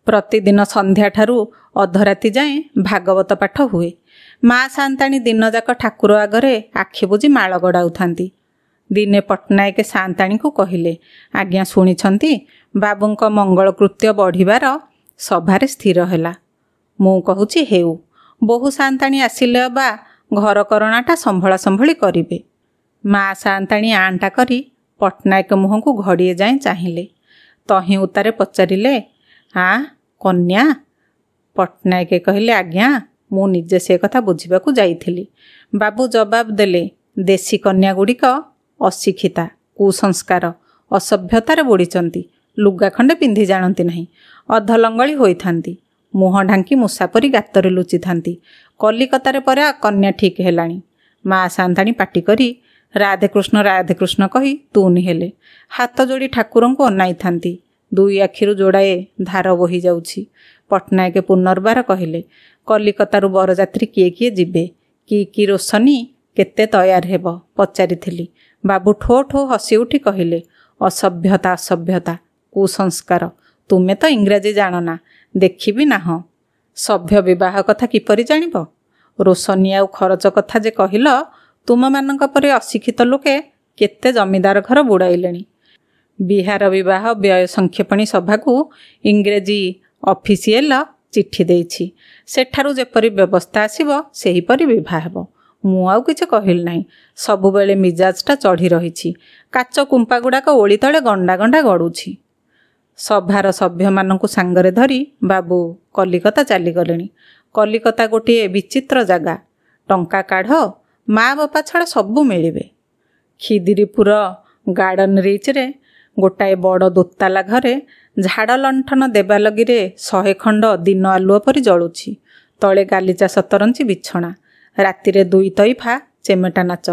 S1: ପ୍ରତିଦିନ ସନ୍ଧ୍ୟାଠାରୁ ଅଧରାତି ଯାଏଁ ଭାଗବତ ପାଠ ହୁଏ। ମା ସାନ୍ତାଣୀ ଦିନଯାକ ଠାକୁର ଆଗରେ ଆଖି ବୁଜି ମାଳ ଗଡ଼ାଉଥାନ୍ତି। ଦିନେ ପଟ୍ଟନାୟକ ସାନ୍ତାଣୀଙ୍କୁ କହିଲେ, ଆଜ୍ଞା ଶୁଣିଛନ୍ତି, ବାବୁଙ୍କ ମଙ୍ଗଳକୃତ୍ୟ ବଢ଼ିବାର ସଭାରେ ସ୍ଥିର ହେଲା। ମୁଁ କହୁଛି ହେଉ। ବୋହୂ ସାନ୍ତାଣୀ ଆସିଲେ ଅବା ଘରକରଣାଟା ସମ୍ଭଳା ସମ୍ଭଳି କରିବେ। ମା ସାଆନ୍ତାଣୀ ଆଣ୍ଟା କରି ପଟ୍ଟନାୟକ ମୁହଁକୁ ଘଡ଼ିଏ ଯାଏଁ ଚାହିଁଲେ। ତହିଁ ଉତ୍ତାରେ ପଚାରିଲେ, ଆଁ କନ୍ୟା? ପଟ୍ଟନାୟକ କହିଲେ, ଆଜ୍ଞା, ମୁଁ ନିଜେ ସେ କଥା ବୁଝିବାକୁ ଯାଇଥିଲି। ବାବୁ ଜବାବ ଦେଲେ, ଦେଶୀ କନ୍ୟାଗୁଡ଼ିକ ଅଶିକ୍ଷିତା, କୁସଂସ୍କାର, ଅସଭ୍ୟତାରେ ବୁଡ଼ିଛନ୍ତି। ଲୁଗା ଖଣ୍ଡେ ପିନ୍ଧି ଜାଣନ୍ତି ନାହିଁ, ଅଧଲଙ୍ଗଳି ହୋଇଥାନ୍ତି, ମୁହଁ ଢାଙ୍କି ମୂଷା ପରି ଗାତରେ ଲୁଚିଥାନ୍ତି। କଲିକତାରେ ପରା କନ୍ୟା ଠିକ୍ ହେଲାଣି। ମା ସାଆନ୍ତାଣୀ ପାଟି କରି ରାଧେକୃଷ୍ଣ ରାଧେକୃଷ୍ଣ କହି ତୁନି ହେଲେ। ହାତ ଯୋଡ଼ି ଠାକୁରଙ୍କୁ ଅନାଇଥାନ୍ତି। ଦୁଇ ଆଖିରୁ ଯୋଡ଼ାଏ ଧାର ବୋହି ଯାଉଛି। ପଟ୍ଟନାୟକ ପୁନର୍ବାର କହିଲେ, କଲିକତାରୁ ବରଯାତ୍ରୀ କିଏ କିଏ ଯିବେ? କି ରୋଶନୀ କେତେ ତୟାର ହେବ ପଚାରିଥିଲି। ବାବୁ ଠୋ ଠୋ ହସି ଉଠି କହିଲେ, ଅସଭ୍ୟତା, ଅସଭ୍ୟତା, କୁସଂସ୍କାର। ତୁମେ ତ ଇଂରାଜୀ ଜାଣନା, ଦେଖିବି ନାହଁ। ସଭ୍ୟ ବିବାହ କଥା କିପରି ଜାଣିବ? ରୋଶନୀ ଆଉ ଖରଚ କଥା ଯେ କହିଲ, ତୁମମାନଙ୍କ ପରି ଅଶିକ୍ଷିତ ଲୋକେ କେତେ ଜମିଦାର ଘର ବୁଡ଼ାଇଲେଣି। ବିହାର ବିବାହ ବ୍ୟୟ ସଂକ୍ଷେପଣୀ ସଭାକୁ ଇଂରେଜୀ ଅଫିସିଏଲ ଚିଠି ଦେଇଛି। ସେଠାରୁ ଯେପରି ବ୍ୟବସ୍ଥା ଆସିବ ସେହିପରି ବିବାହ ହେବ। ମୁଁ ଆଉ କିଛି କହିଲି ନାହିଁ। ସବୁବେଳେ ମିଜାଜଟା ଚଢ଼ି ରହିଛି। କାଚ କୁମ୍ପାଗୁଡ଼ାକ ଓଳି ତଳେ ଗଣ୍ଡା ଗଣ୍ଡା ଗଡ଼ୁଛି। ସଭାର ସଭ୍ୟମାନଙ୍କୁ ସାଙ୍ଗରେ ଧରି ବାବୁ କଲିକତା ଚାଲିଗଲେଣି। କଲିକତା ଗୋଟିଏ ବିଚିତ୍ର ଜାଗା। ଟଙ୍କା କାଢ଼, ମା ବାପା ଛଡ଼ା ସବୁ ମିଳିବେ। ଖିଦିରିପୁର ଗାର୍ଡନ ରିଚ୍ରେ ଗୋଟାଏ ବଡ଼ ଦୋତାଲା ଘରେ ଝାଡ଼ ଲଣ୍ଠନ ଦେବାଲଗିରେ 100 ଖଣ୍ଡ ଦିନ ଆଲୁଅ ପରି ଜଳୁଛି। ତଳେ ଗାଲିଚା ସତରଞ୍ଚି ବିଛଣା। ରାତିରେ 2 ତଇଫା ଚେମେଟା ନାଚ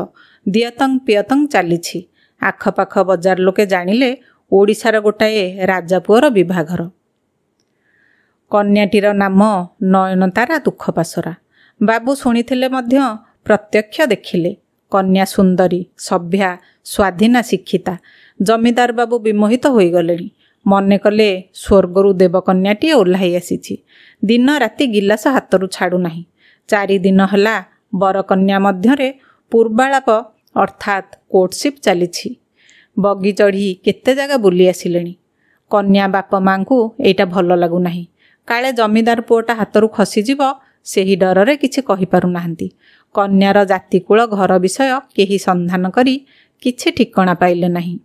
S1: ଦିଅତଙ୍ଗ ପିୟତଙ୍ଗ ଚାଲିଛି। ଆଖପାଖ ବଜାର ଲୋକେ ଜାଣିଲେ ଓଡ଼ିଶାର ଗୋଟାଏ ରାଜାପୁଅର ବିଭାଘର। କନ୍ୟାଟିର ନାମ ନୟନତାରା ଦୁଃଖପାଶୋରା। ବାବୁ ଶୁଣିଥିଲେ ମଧ୍ୟ ପ୍ରତ୍ୟକ୍ଷ ଦେଖିଲେ। କନ୍ୟା ସୁନ୍ଦରୀ, ସଭ୍ୟା, ସ୍ୱାଧୀନା, ଶିକ୍ଷିତା। ଜମିଦାର ବାବୁ ବିମୋହିତ ହୋଇଗଲେଣି। ମନେ କଲେ ସ୍ୱର୍ଗରୁ ଦେବକନ୍ୟାଟିଏ ଓହ୍ଲାଇ ଆସିଛି। ଦିନ ରାତି ଗିଲାସ ହାତରୁ ଛାଡ଼ୁନାହିଁ। 4 ଦିନ ହେଲା ବରକନ୍ୟା ମଧ୍ୟରେ ପୂର୍ବାଳାପ ଅର୍ଥାତ୍ କୋର୍ଟସିପ୍ ଚାଲିଛି। ବଗି ଚଢ଼ି କେତେ ଜାଗା ବୁଲି ଆସିଲେଣି। କନ୍ୟା ବାପ ମାଙ୍କୁ ଏଇଟା ଭଲ ଲାଗୁନାହିଁ। କାଳେ ଜମିଦାର ପୁଅଟା ହାତରୁ ଖସିଯିବ, ସେହି ଡରରେ କିଛି କହିପାରୁନାହାନ୍ତି। କନ୍ୟାର ଜାତିକୁଳ ଘର ବିଷୟ କେହି ସନ୍ଧାନ କରି କିଛି ଠିକଣା ପାଇଲେ ନାହିଁ।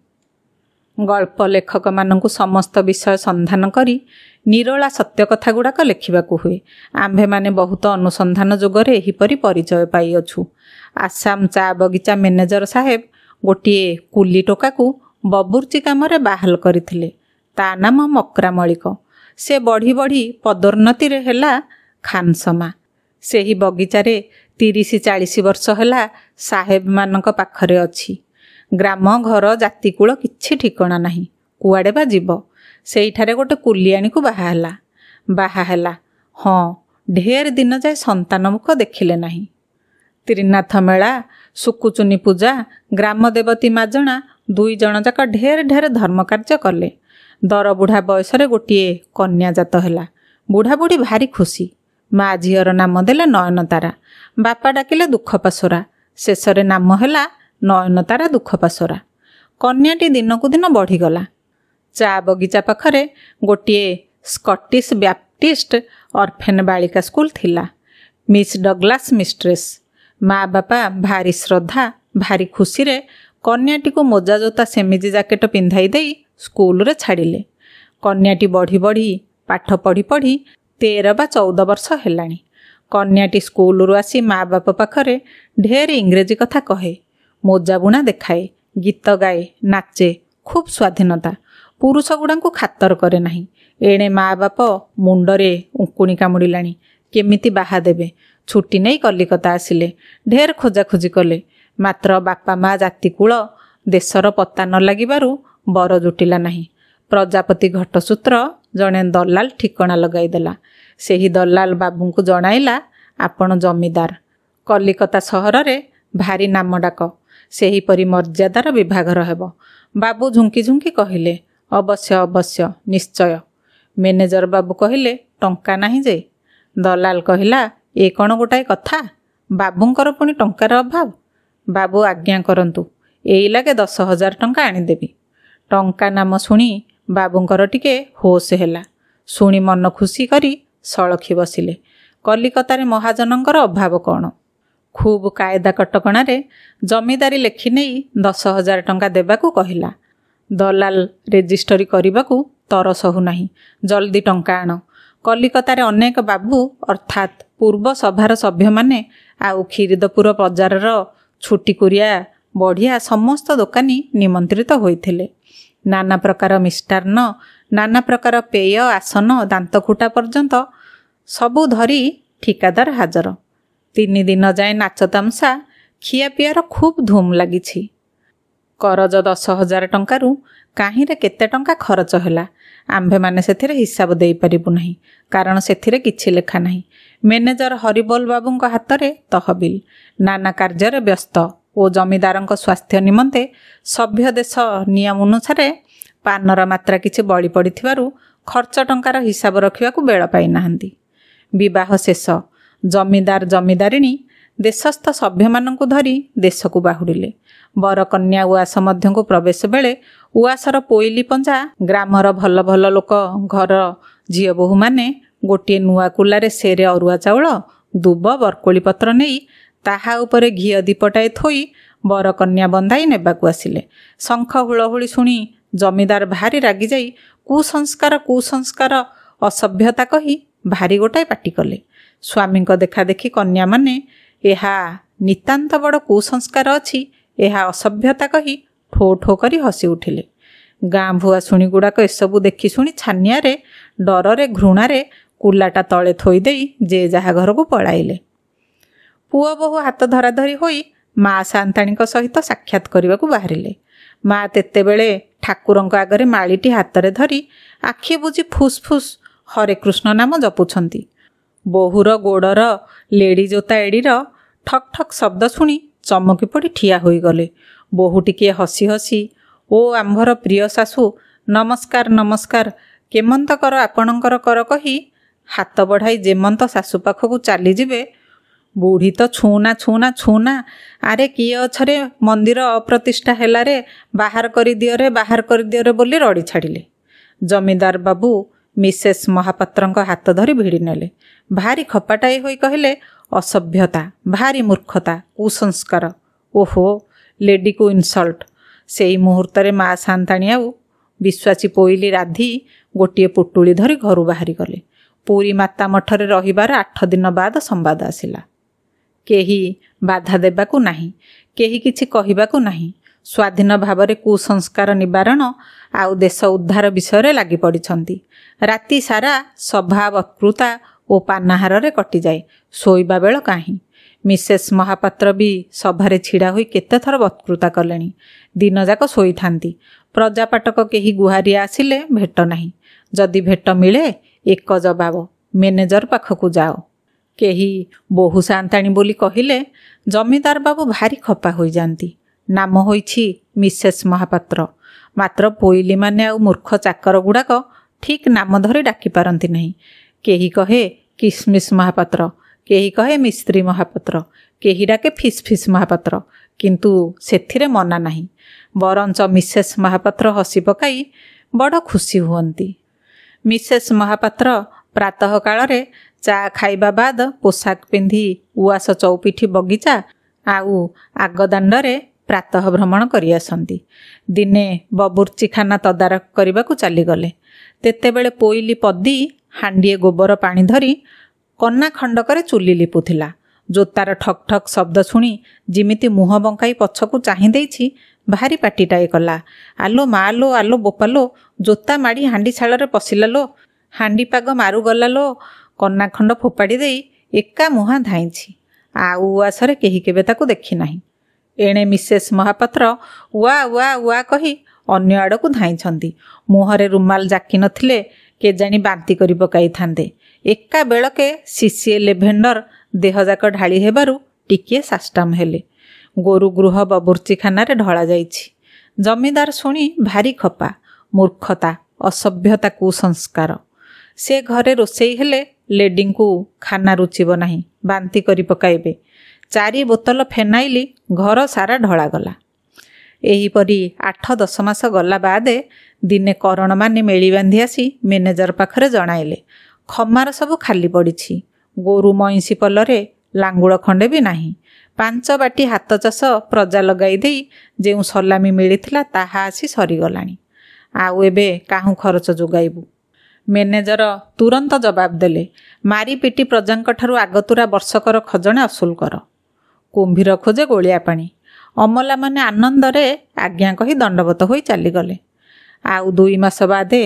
S1: ଗଳ୍ପ ଲେଖକମାନଙ୍କୁ ସମସ୍ତ ବିଷୟ ସନ୍ଧାନ କରି ନିରୋଳା ସତ୍ୟ କଥାଗୁଡ଼ାକ ଲେଖିବାକୁ ହୁଏ। ଆମ୍ଭେମାନେ ବହୁତ ଅନୁସନ୍ଧାନ ଯୋଗରେ ଏହିପରି ପରିଚୟ ପାଇଅଛୁ। ଆସାମ ଚା ବଗିଚା ମ୍ୟାନେଜର ସାହେବ ଗୋଟିଏ କୁଲି ଟୋକାକୁ ବବୁର୍ଚି କାମରେ ବାହାଲ କରିଥିଲେ। ତା ନାମ ମକ୍ରା ମଳିକ। ସେ ବଢ଼ି ବଢ଼ି ପଦୋନ୍ନତିରେ ହେଲା ଖାନସମା। ସେହି ବଗିଚାରେ 30-40 ବର୍ଷ ହେଲା ସାହେବମାନଙ୍କ ପାଖରେ ଅଛି। ଗ୍ରାମ ଘର ଜାତିକୁଳ କିଛି ଠିକଣା ନାହିଁ। କୁଆଡ଼େ ବା ଯିବ? ସେଇଠାରେ ଗୋଟେ କୁଲିଆଣୀକୁ ବାହା ହେଲା। ହଁ, ଢେର ଦିନ ଯାଏ ସନ୍ତାନ ମୁଖ ଦେଖିଲେ ନାହିଁ। ତ୍ରିନାଥ ମେଳା, ସୁକୁଚୁନି ପୂଜା, ଗ୍ରାମ ଦେବତୀ ମାଜଣା 2 ଜଣ ଯାକ ଢେର ଧର୍ମକାର୍ଯ୍ୟ କଲେ। ଦରବୁଢ଼ା ବୟସରେ ଗୋଟିଏ କନ୍ୟା ଜାତ ହେଲା। ବୁଢ଼ାବୁଢ଼ୀ ଭାରି ଖୁସି। ମା ଝିଅର ନାମ ଦେଲେ ନୟନତାରା। ବାପା ଡାକିଲେ ଦୁଃଖପାଶୋରା। ଶେଷରେ ନାମ ହେଲା ନୟନତାରା ଦୁଃଖପାଶୋରା। କନ୍ୟାଟି ଦିନକୁ ଦିନ ବଢ଼ିଗଲା। ଚା ବଗିଚା ପାଖରେ ଗୋଟିଏ ସ୍କଟିଶ ବ୍ୟାପ୍ଟିଷ୍ଟ ଅର୍ଫେନ ବାଳିକା ସ୍କୁଲ ଥିଲା। Miss Douglas mistress. ମା ବାପା ଭାରି ଶ୍ରଦ୍ଧା, ଭାରି ଖୁସିରେ କନ୍ୟାଟିକୁ ମୋଜା ଜୋତା ସେମିଜି ଜ୍ୟାକେଟ ପିନ୍ଧାଇ ଦେଇ ସ୍କୁଲରେ ଛାଡ଼ିଲେ। କନ୍ୟାଟି ବଢ଼ି ବଢ଼ି ପାଠ ପଢ଼ି 13 ବା 14 ବର୍ଷ ହେଲାଣି। କନ୍ୟାଟି ସ୍କୁଲରୁ ଆସି ମା ବାପ ପାଖରେ ଢେର ଇଂରେଜୀ କଥା କହେ। ମୋଜା ବୁଣା ଦେଖାଏ, ଗୀତ ଗାଏ, ନାଚେ। ଖୁବ୍ ସ୍ୱାଧୀନତା। ପୁରୁଷଗୁଡ଼ାଙ୍କୁ ଖାତର କରେ ନାହିଁ। ଏଣେ ମା ବାପ ମୁଣ୍ଡରେ ଉଙ୍କୁଣି କାମୁଡ଼ିଲାଣି। କେମିତି ବାହା ଦେବେ? ଛୁଟି ନେଇ କଲିକତା ଆସିଲେ। ଢେର ଖୋଜାଖୋଜି କଲେ। ମାତ୍ର ବାପା ମା ଜାତିକୁଳ ଦେଶର ପତା ନ ଲାଗିବାରୁ ବର ଜୁଟିଲା ନାହିଁ। ପ୍ରଜାପତି ଘଟସୂତ୍ର ଜଣେ ଦଲାଲ ଠିକଣା ଲଗାଇଦେଲା। ସେହି ଦଲାଲ ବାବୁଙ୍କୁ ଜଣାଇଲା, ଆପଣ ଜମିଦାର। କଲିକତା ସହରରେ ଭାରି ନାମ ଡାକ। ସେହିପରି ମର୍ଯ୍ୟାଦାର ବିଭାଘର ହେବ। ବାବୁ ଝୁଙ୍କି ଝୁଙ୍କି କହିଲେ, ଅବଶ୍ୟ, ନିଶ୍ଚୟ। ମ୍ୟାନେଜର ବାବୁ କହିଲେ, ଟଙ୍କା ନାହିଁ ଯେ। ଦଲାଲ କହିଲା, ଏ କ'ଣ ଗୋଟାଏ କଥା? ବାବୁଙ୍କର ପୁଣି ଟଙ୍କାର ଅଭାବ? ବାବୁ ଆଜ୍ଞା କରନ୍ତୁ, ଏଇ ଲାଗେ 10,000 ଟଙ୍କା ଆଣିଦେବି। ଟଙ୍କା ନାମ ଶୁଣି ବାବୁଙ୍କର ଟିକେ ହୋସ ହେଲା। ଶୁଣି ମନ ଖୁସି କରି ସଳଖି ବସିଲେ। କଲିକତାରେ ମହାଜନଙ୍କର ଅଭାବ କ'ଣ? ଖୁବ୍ କାଏଦା କଟକଣାରେ ଜମିଦାରୀ ଲେଖି ନେଇ 10,000 ଟଙ୍କା ଦେବାକୁ କହିଲା। ଦଲାଲ ରେଜିଷ୍ଟରୀ କରିବାକୁ ତରସ ହଉନାହିଁ, ଜଲ୍ଦି ଟଙ୍କା ଆଣ। କଲିକତାରେ ଅନେକ ବାବୁ ଅର୍ଥାତ୍ ପୂର୍ବ ସଭାର ସଭ୍ୟମାନେ ଆଉ କ୍ଷୀରିଦପୁର ବଜାରର ଛୁଟିକୁରିଆ ବଢ଼ିଆ ସମସ୍ତ ଦୋକାନୀ ନିମନ୍ତ୍ରିତ ହୋଇଥିଲେ। ନାନା ପ୍ରକାର ମିଷ୍ଟାନ୍ନ, ନାନା ପ୍ରକାର ପେୟ, ଆସନ, ଦାନ୍ତଖୁଟା ପର୍ଯ୍ୟନ୍ତ ସବୁ ଧରି ଠିକାଦାର ହାଜର। 3 ଦିନ ଯାଏ ନାଚ ତାମସା, ଖିଆପିଆର ଖୁବ୍ ଧୁମ୍ ଲାଗିଛି। କରଜ 10,000 ଟଙ୍କାରୁ କାହିଁରେ କେତେ ଟଙ୍କା ଖରଚ ହେଲା ଆମ୍ଭେମାନେ ସେଥିରେ ହିସାବ ଦେଇପାରିବୁ ନାହିଁ, କାରଣ ସେଥିରେ କିଛି ଲେଖା ନାହିଁ। ମ୍ୟାନେଜର ହରିବୋଲ ବାବୁଙ୍କ ହାତରେ ତହବିଲ। ନାନା କାର୍ଯ୍ୟରେ ବ୍ୟସ୍ତ ଓ ଜମିଦାରଙ୍କ ସ୍ୱାସ୍ଥ୍ୟ ନିମନ୍ତେ ସଭ୍ୟ ଦେଶ ନିୟମ ଅନୁସାରେ ପାନର ମାତ୍ରା କିଛି ବଳି ପଡ଼ିଥିବାରୁ ଖର୍ଚ୍ଚ ଟଙ୍କାର ହିସାବ ରଖିବାକୁ ବେଳ ପାଇନାହାନ୍ତି। ବିବାହ ଶେଷ। ଜମିଦାର ଜମିଦାରିଣୀ ଦେଶସ୍ଥ ସଭ୍ୟମାନଙ୍କୁ ଧରି ଦେଶକୁ ବାହୁଡ଼ିଲେ। ବରକନ୍ୟା ଉଆସ ମଧ୍ୟକୁ ପ୍ରବେଶ ବେଳେ ଉଆସର ପୋଇଲି ପଞ୍ଜା ଗ୍ରାମର ଭଲ ଭଲ ଲୋକ ଘର ଝିଅ ବୋହୂମାନେ ଗୋଟିଏ ନୂଆ କୁଲାରେ ସେରେ ଅରୁଆ ଚାଉଳ, ଦୁବ, ବରକୋଳି ପତ୍ର ନେଇ ତାହା ଉପରେ ଘିଅ ଦୀପଟାଏ ଥୋଇ ବରକନ୍ୟା ବନ୍ଧାଇ ନେବାକୁ ଆସିଲେ। ଶଙ୍ଖ ହୁଳହୁଳି ଶୁଣି ଜମିଦାର ଭାରି ରାଗିଯାଇ କୁସଂସ୍କାର କୁସଂସ୍କାର ଅସଭ୍ୟତା କହି ଭାରି ଗୋଟାଏ ପାଟି କଲେ। ସ୍ୱାମୀଙ୍କ ଦେଖାଦେଖି କନ୍ୟାମାନେ ଏହା ନିତାନ୍ତ ବଡ଼ କୁସଂସ୍କାର ଅଛି, ଏହା ଅସଭ୍ୟତା କହି ଠୋ ଠୋ କରି ହସି ଉଠିଲେ। ଗାଁ ଭୁଆଶୁଣୀ ଗୁଡ଼ାକ ଏସବୁ ଦେଖି ଶୁଣି ଛାନିଆରେ, ଡରରେ, ଘୃଣାରେ କୁଲାଟା ତଳେ ଥୋଇଦେଇ ଯେ ଯାହା ଘରକୁ ପଳାଇଲେ। ପୁଅ ବୋହୂ ହାତ ଧରାଧରି ହୋଇ ମା ସାନ୍ତାଣୀଙ୍କ ସହିତ ସାକ୍ଷାତ କରିବାକୁ ବାହାରିଲେ। ମା ତେତେବେଳେ ଠାକୁରଙ୍କ ଆଗରେ ମାଳିଟି ହାତରେ ଧରି ଆଖି ବୁଜି ଫୁସ୍ ଫୁସ୍ ହରେ କୃଷ୍ଣ ନାମ ଜପୁଛନ୍ତି। ବୋହୂର ଗୋଡ଼ର ଲେଡ଼ି ଜୋତା ଏଡ଼ିର ଠକ୍ ଠକ୍ ଶବ୍ଦ ଶୁଣି ଚମକି ପଡ଼ି ଠିଆ ହୋଇଗଲେ। ବୋହୂ ଟିକିଏ ହସି ହସି, ଓ ଆମ୍ଭର ପ୍ରିୟ ଶାଶୁ, ନମସ୍କାର ନମସ୍କାର, କେମନ୍ତ କର ଆପଣଙ୍କର କର କହି ହାତ ବଢ଼ାଇ ଯେମନ୍ତ ଶାଶୁ ପାଖକୁ ଚାଲିଯିବେ, ବୁଢ଼ୀ ତ ଛୁଉଁନା ଛୁଉଁନା ଛୁଉଁନା, ଆରେ କିଏ ଅଛରେ, ମନ୍ଦିର ଅପ୍ରତିଷ୍ଠା ହେଲାରେ, ବାହାର କରିଦିଅରେ ବାହାର କରିଦିଅରେ ବୋଲି ରଡ଼ି ଛାଡ଼ିଲେ। ଜମିଦାର ବାବୁ ମିସେସ୍ ମହାପାତ୍ରଙ୍କ ହାତ ଧରି ଭିଡ଼ି ନେଲେ। ଭାରି ଖପାଟାଏ ହୋଇ କହିଲେ, ଅସଭ୍ୟତା, ଭାରି ମୂର୍ଖତା, କୁସଂସ୍କାର, ଓହୋ, ଲେଡ଼ିକୁ ଇନସଲ୍ଟ। ସେଇ ମୁହୂର୍ତ୍ତରେ ମା ସାନ୍ତାଣୀ ଆଉ ବିଶ୍ୱାସୀ ପୋଇଲି ରାଧି ଗୋଟିଏ ପୁଟୁଳି ଧରି ଘରୁ ବାହାରିଗଲେ। ପୁରୀ ମାତା ମଠରେ ରହିବାର 8 ଦିନ ବାଦ ସମ୍ବାଦ ଆସିଲା। କେହି ବାଧା ଦେବାକୁ ନାହିଁ, କେହି କିଛି କହିବାକୁ ନାହିଁ। ସ୍ୱାଧୀନ ଭାବରେ କୁସଂସ୍କାର ନିବାରଣ ଆଉ ଦେଶ ଉଦ୍ଧାର ବିଷୟରେ ଲାଗି ପଡ଼ିଛନ୍ତି। ରାତି ସାରା ସଭା ବକ୍ତୃତା ଓ ପାନାହାରରେ କଟିଯାଏ, ଶୋଇବା ବେଳ କାହିଁ। ମିସେସ୍ ମହାପାତ୍ର ବି ସଭାରେ ଛିଡ଼ା ହୋଇ କେତେଥର ବକ୍ତୃତା କଲେଣି। ଦିନଯାକ ଶୋଇଥାନ୍ତି। ପ୍ରଜାପାଟକ କେହି ଗୁହାରିଆ ଆସିଲେ ଭେଟ ନାହିଁ। ଯଦି ଭେଟ ମିଳେ ଏକ ଜବାବ, ମ୍ୟାନେଜର ପାଖକୁ ଯାଅ। କେହି ବୋହୂ ସାନ୍ତାଣୀ ବୋଲି କହିଲେ ଜମିଦାର ବାବୁ ଭାରି ଖପା ହୋଇଯାନ୍ତି। ନାମ ହୋଇଛି ମିସେସ୍ ମହାପାତ୍ର, ମାତ୍ର ପୋଇଲିମାନେ ଆଉ ମୂର୍ଖ ଚାକର ଗୁଡ଼ାକ ଠିକ୍ ନାମ ଧରି ଡାକି ପାରନ୍ତି ନାହିଁ। କେହି କହେ କିସମିସ୍ ମହାପାତ୍ର, କେହି କହେ ମିସ୍ତ୍ରୀ ମହାପାତ୍ର, କେହି ଡାକେ ଫିସ୍ ଫିସ୍ ମହାପାତ୍ର, କିନ୍ତୁ ସେଥିରେ ମନା ନାହିଁ। ବରଞ୍ଚ ମିସେସ୍ ମହାପାତ୍ର ହସି ପକାଇ ବଡ଼ ଖୁସି ହୁଅନ୍ତି। ମିସେସ୍ ମହାପାତ୍ର ପ୍ରାତଃ କାଳରେ ଚା ଖାଇବା ବାଦ ପୋଷାକ ପିନ୍ଧି ଉଆସ ଚଉପିଠି ବଗିଚା ଆଉ ଆଗଦାଣ୍ଡରେ ପ୍ରାତଃ ଭ୍ରମଣ କରି ଆସନ୍ତି। ଦିନେ ବବୁର୍ଚିଖାନା ତଦାରଖ କରିବାକୁ ଚାଲିଗଲେ। ତେତେବେଳେ ପୋଇଲି ପଦୀ ହାଣ୍ଡିଏ ଗୋବର ପାଣି ଧରି କନା ଖଣ୍ଡକରେ ଚୁଲି ଲିପୁଥିଲା। ଜୋତାର ଠକ୍ ଠକ୍ ଶବ୍ଦ ଶୁଣି ଯେମିତି ମୁହଁ ବଙ୍କାଇ ପଛକୁ ଚାହିଁ ଦେଇଛି, ଭାରି ପାଟିଟାଏ କଲା। ଆଲୋ ମାଲୋ, ଆଲୋ ବୋପାଲୋ, ଜୋତା ମାଡ଼ି ହାଣ୍ଡି ଶାଳରେ ପଶିଲାଲୋ, ହାଣ୍ଡି ପାଗ ମାରୁ ଗଲାଲୋ। କନା ଖଣ୍ଡ ଫୋପାଡ଼ି ଦେଇ ଏକା ମୁହାଁ ଧାଇଁଛି। ଆଉ ଉଆସରେ କେହି କେବେ ତାକୁ ଦେଖି ନାହିଁ। ଏଣେ ମିସେସ୍ ମହାପାତ୍ର ଉଆ ଉଆ ଉଆ କହି ଅନ୍ୟ ଆଡ଼କୁ ଧାଇଁଛନ୍ତି। ମୁହଁରେ ରୁମାଲ ଜାକି ନଥିଲେ କେଜାଣି ବାନ୍ତି କରି ପକାଇଥାନ୍ତେ। ଏକା ବେଳକେ ସିସିଏ ଲେଭେଣ୍ଡର ଦେହଯାକ ଢାଳି ହେବାରୁ ଟିକିଏ ସାଷ୍ଟାମ ହେଲେ। ଗୋରୁ ଗୃହ ବବୁର୍ଚିଖାନାରେ ଢଳା ଯାଇଛି। ଜମିଦାର ଶୁଣି ଭାରି ଖପା। ମୂର୍ଖତା, ଅସଭ୍ୟତା, କୁସଂସ୍କାର। ସେ ଘରେ ରୋଷେଇ ହେଲେ ଲେଡିଙ୍କୁ ଖାନା ରୁଚିବ ନାହିଁ, ବାନ୍ତି କରି ପକାଇବେ। 4 ବୋତଲ ଫେନାଇଲି ଘର ସାରା ଢଳାଗଲା। ଏହିପରି 8-10 ମାସ ଗଲା ବାଦେ ଦିନେ କରଣମାନେ ମେଳି ବାନ୍ଧି ଆସି ମ୍ୟାନେଜର ପାଖରେ ଜଣାଇଲେ, ଖମାର ସବୁ ଖାଲି ପଡ଼ିଛି। ଗୋରୁ ମଇଁଷି ପଲରେ ଲାଙ୍ଗୁଳ ଖଣ୍ଡେ ବି ନାହିଁ। 5 ବାଟି ହାତ ଚାଷ ପ୍ରଜା ଲଗାଇ ଦେଇ ଯେଉଁ ସଲାମି ମିଳିଥିଲା ତାହା ଆସି ସରିଗଲାଣି। ଆଉ ଏବେ କାହୁଁ ଖରଚ ଯୋଗାଇବୁ? ମ୍ୟାନେଜର ତୁରନ୍ତ ଜବାବ ଦେଲେ, ମାରି ପିଟି ପ୍ରଜାଙ୍କଠାରୁ ଆଗତୁରା ବର୍ଷକର ଖଜଣା ଅସୁଲ କର। କୁମ୍ଭୀର ଖୋଜେ ଗୋଳିଆ ପାଣି। ଅମଲାମାନେ ଆନନ୍ଦରେ ଆଜ୍ଞା କହି ଦଣ୍ଡବତ ହୋଇ ଚାଲିଗଲେ। ଆଉ 2 ମାସ ବାଦେ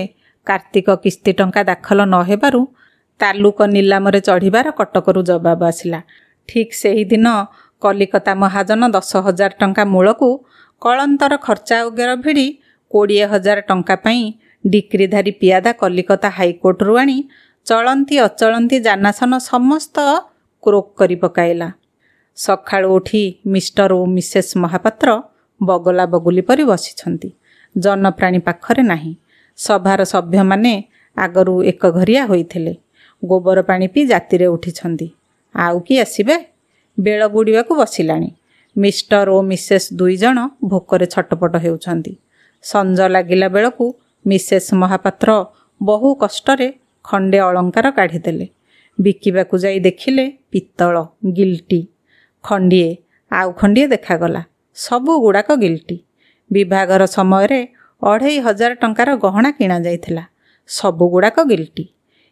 S1: କାର୍ତ୍ତିକ କିସ୍ତି ଟଙ୍କା ଦାଖଲ ନ ହେବାରୁ ତାଲୁକ ନିଲାମରେ ଚଢ଼ିବାର କଟକରୁ ଜବାବ ଆସିଲା। ଠିକ୍ ସେହିଦିନ କଲିକତା ମହାଜନ 10,000 ଟଙ୍କା ମୂଳକୁ କଳନ୍ତର ଖର୍ଚ୍ଚା ଉଗେର ଭିଡ଼ି 20,000 ଟଙ୍କା ପାଇଁ ଡିକ୍ରିଧାରୀ ପିଆଦା କଲିକତା ହାଇକୋର୍ଟରୁ ଆଣି ଚଳନ୍ତି ଅଚଳନ୍ତି ଯାନାସନ ସମସ୍ତ କ୍ରୋକ୍ କରି ପକାଇଲା। ସକାଳୁ ଉଠି ମିଷ୍ଟର ଓ ମିସେସ୍ ମହାପାତ୍ର ବଗଲା ବଗୁଲି ପରି ବସିଛନ୍ତି। ଜନପ୍ରାଣୀ ପାଖରେ ନାହିଁ। ସଭାର ସଭ୍ୟମାନେ ଆଗରୁ ଏକଘରିଆ ହୋଇଥିଲେ। ଗୋବର ପାଣି ପିଇ ଜାତିରେ ଉଠିଛନ୍ତି। ଆଉ କି ଆସିବେ? ବେଳ ବୁଡ଼ିବାକୁ ବସିଲାଣି। ମିଷ୍ଟର ଓ ମିସେସ୍ 2 ଜଣ ଭୋକରେ ଛଟପଟ ହେଉଛନ୍ତି। ସଞ୍ଜ ଲାଗିଲା ବେଳକୁ ମିସେସ୍ ମହାପାତ୍ର ବହୁ କଷ୍ଟରେ ଖଣ୍ଡେ ଅଳଙ୍କାର କାଢ଼ିଦେଲେ। ବିକିବାକୁ ଯାଇ ଦେଖିଲେ ପିତ୍ତଳ ଗିଲ୍ଟି। ଖଣ୍ଡିଏ ଆଉ ଖଣ୍ଡିଏ ଦେଖାଗଲା। ସବୁ ଗୁଡ଼ାକ ଗିଲ୍ଟି। ବିଭାଘର ସମୟରେ 2,500 ଟଙ୍କାର ଗହଣା କିଣାଯାଇଥିଲା। ସବୁ ଗୁଡ଼ାକ ଗିଲ୍ଟି।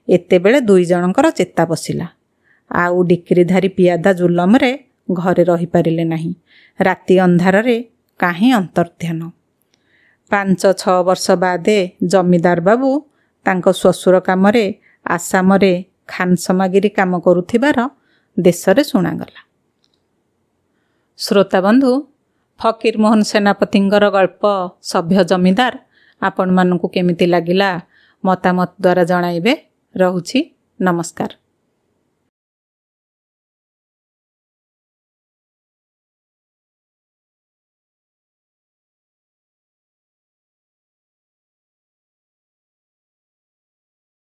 S1: ଏତେବେଳେ 2 ଜଣଙ୍କର ଚେତା ବସିଲା। ଆଉ ଡିକ୍ରିଧାରୀ ପିଆଦା ଜୁଲମରେ ଘରେ ରହିପାରିଲେ ନାହିଁ। ରାତି ଅନ୍ଧାରରେ କାହିଁ ଅନ୍ତର୍ଧ୍ୟାନ। 5-6 ବର୍ଷ ବାଦେ ଜମିଦାର ବାବୁ ତାଙ୍କ ଶ୍ୱଶୁର କାମରେ ଆସାମରେ ଖାନସମାଗିରି କାମ କରୁଥିବାର ଦେଶରେ ଶୁଣାଗଲା। ଶ୍ରୋତାବନ୍ଧୁ, ଫକୀରମୋହନ ସେନାପତିଙ୍କର ଗଳ୍ପ ସଭ୍ୟ ଜମିଦାର ଆପଣମାନଙ୍କୁ କେମିତି ଲାଗିଲା ମତାମତ ଦ୍ୱାରା ଜଣାଇବେ। ରହୁଛି, ନମସ୍କାର।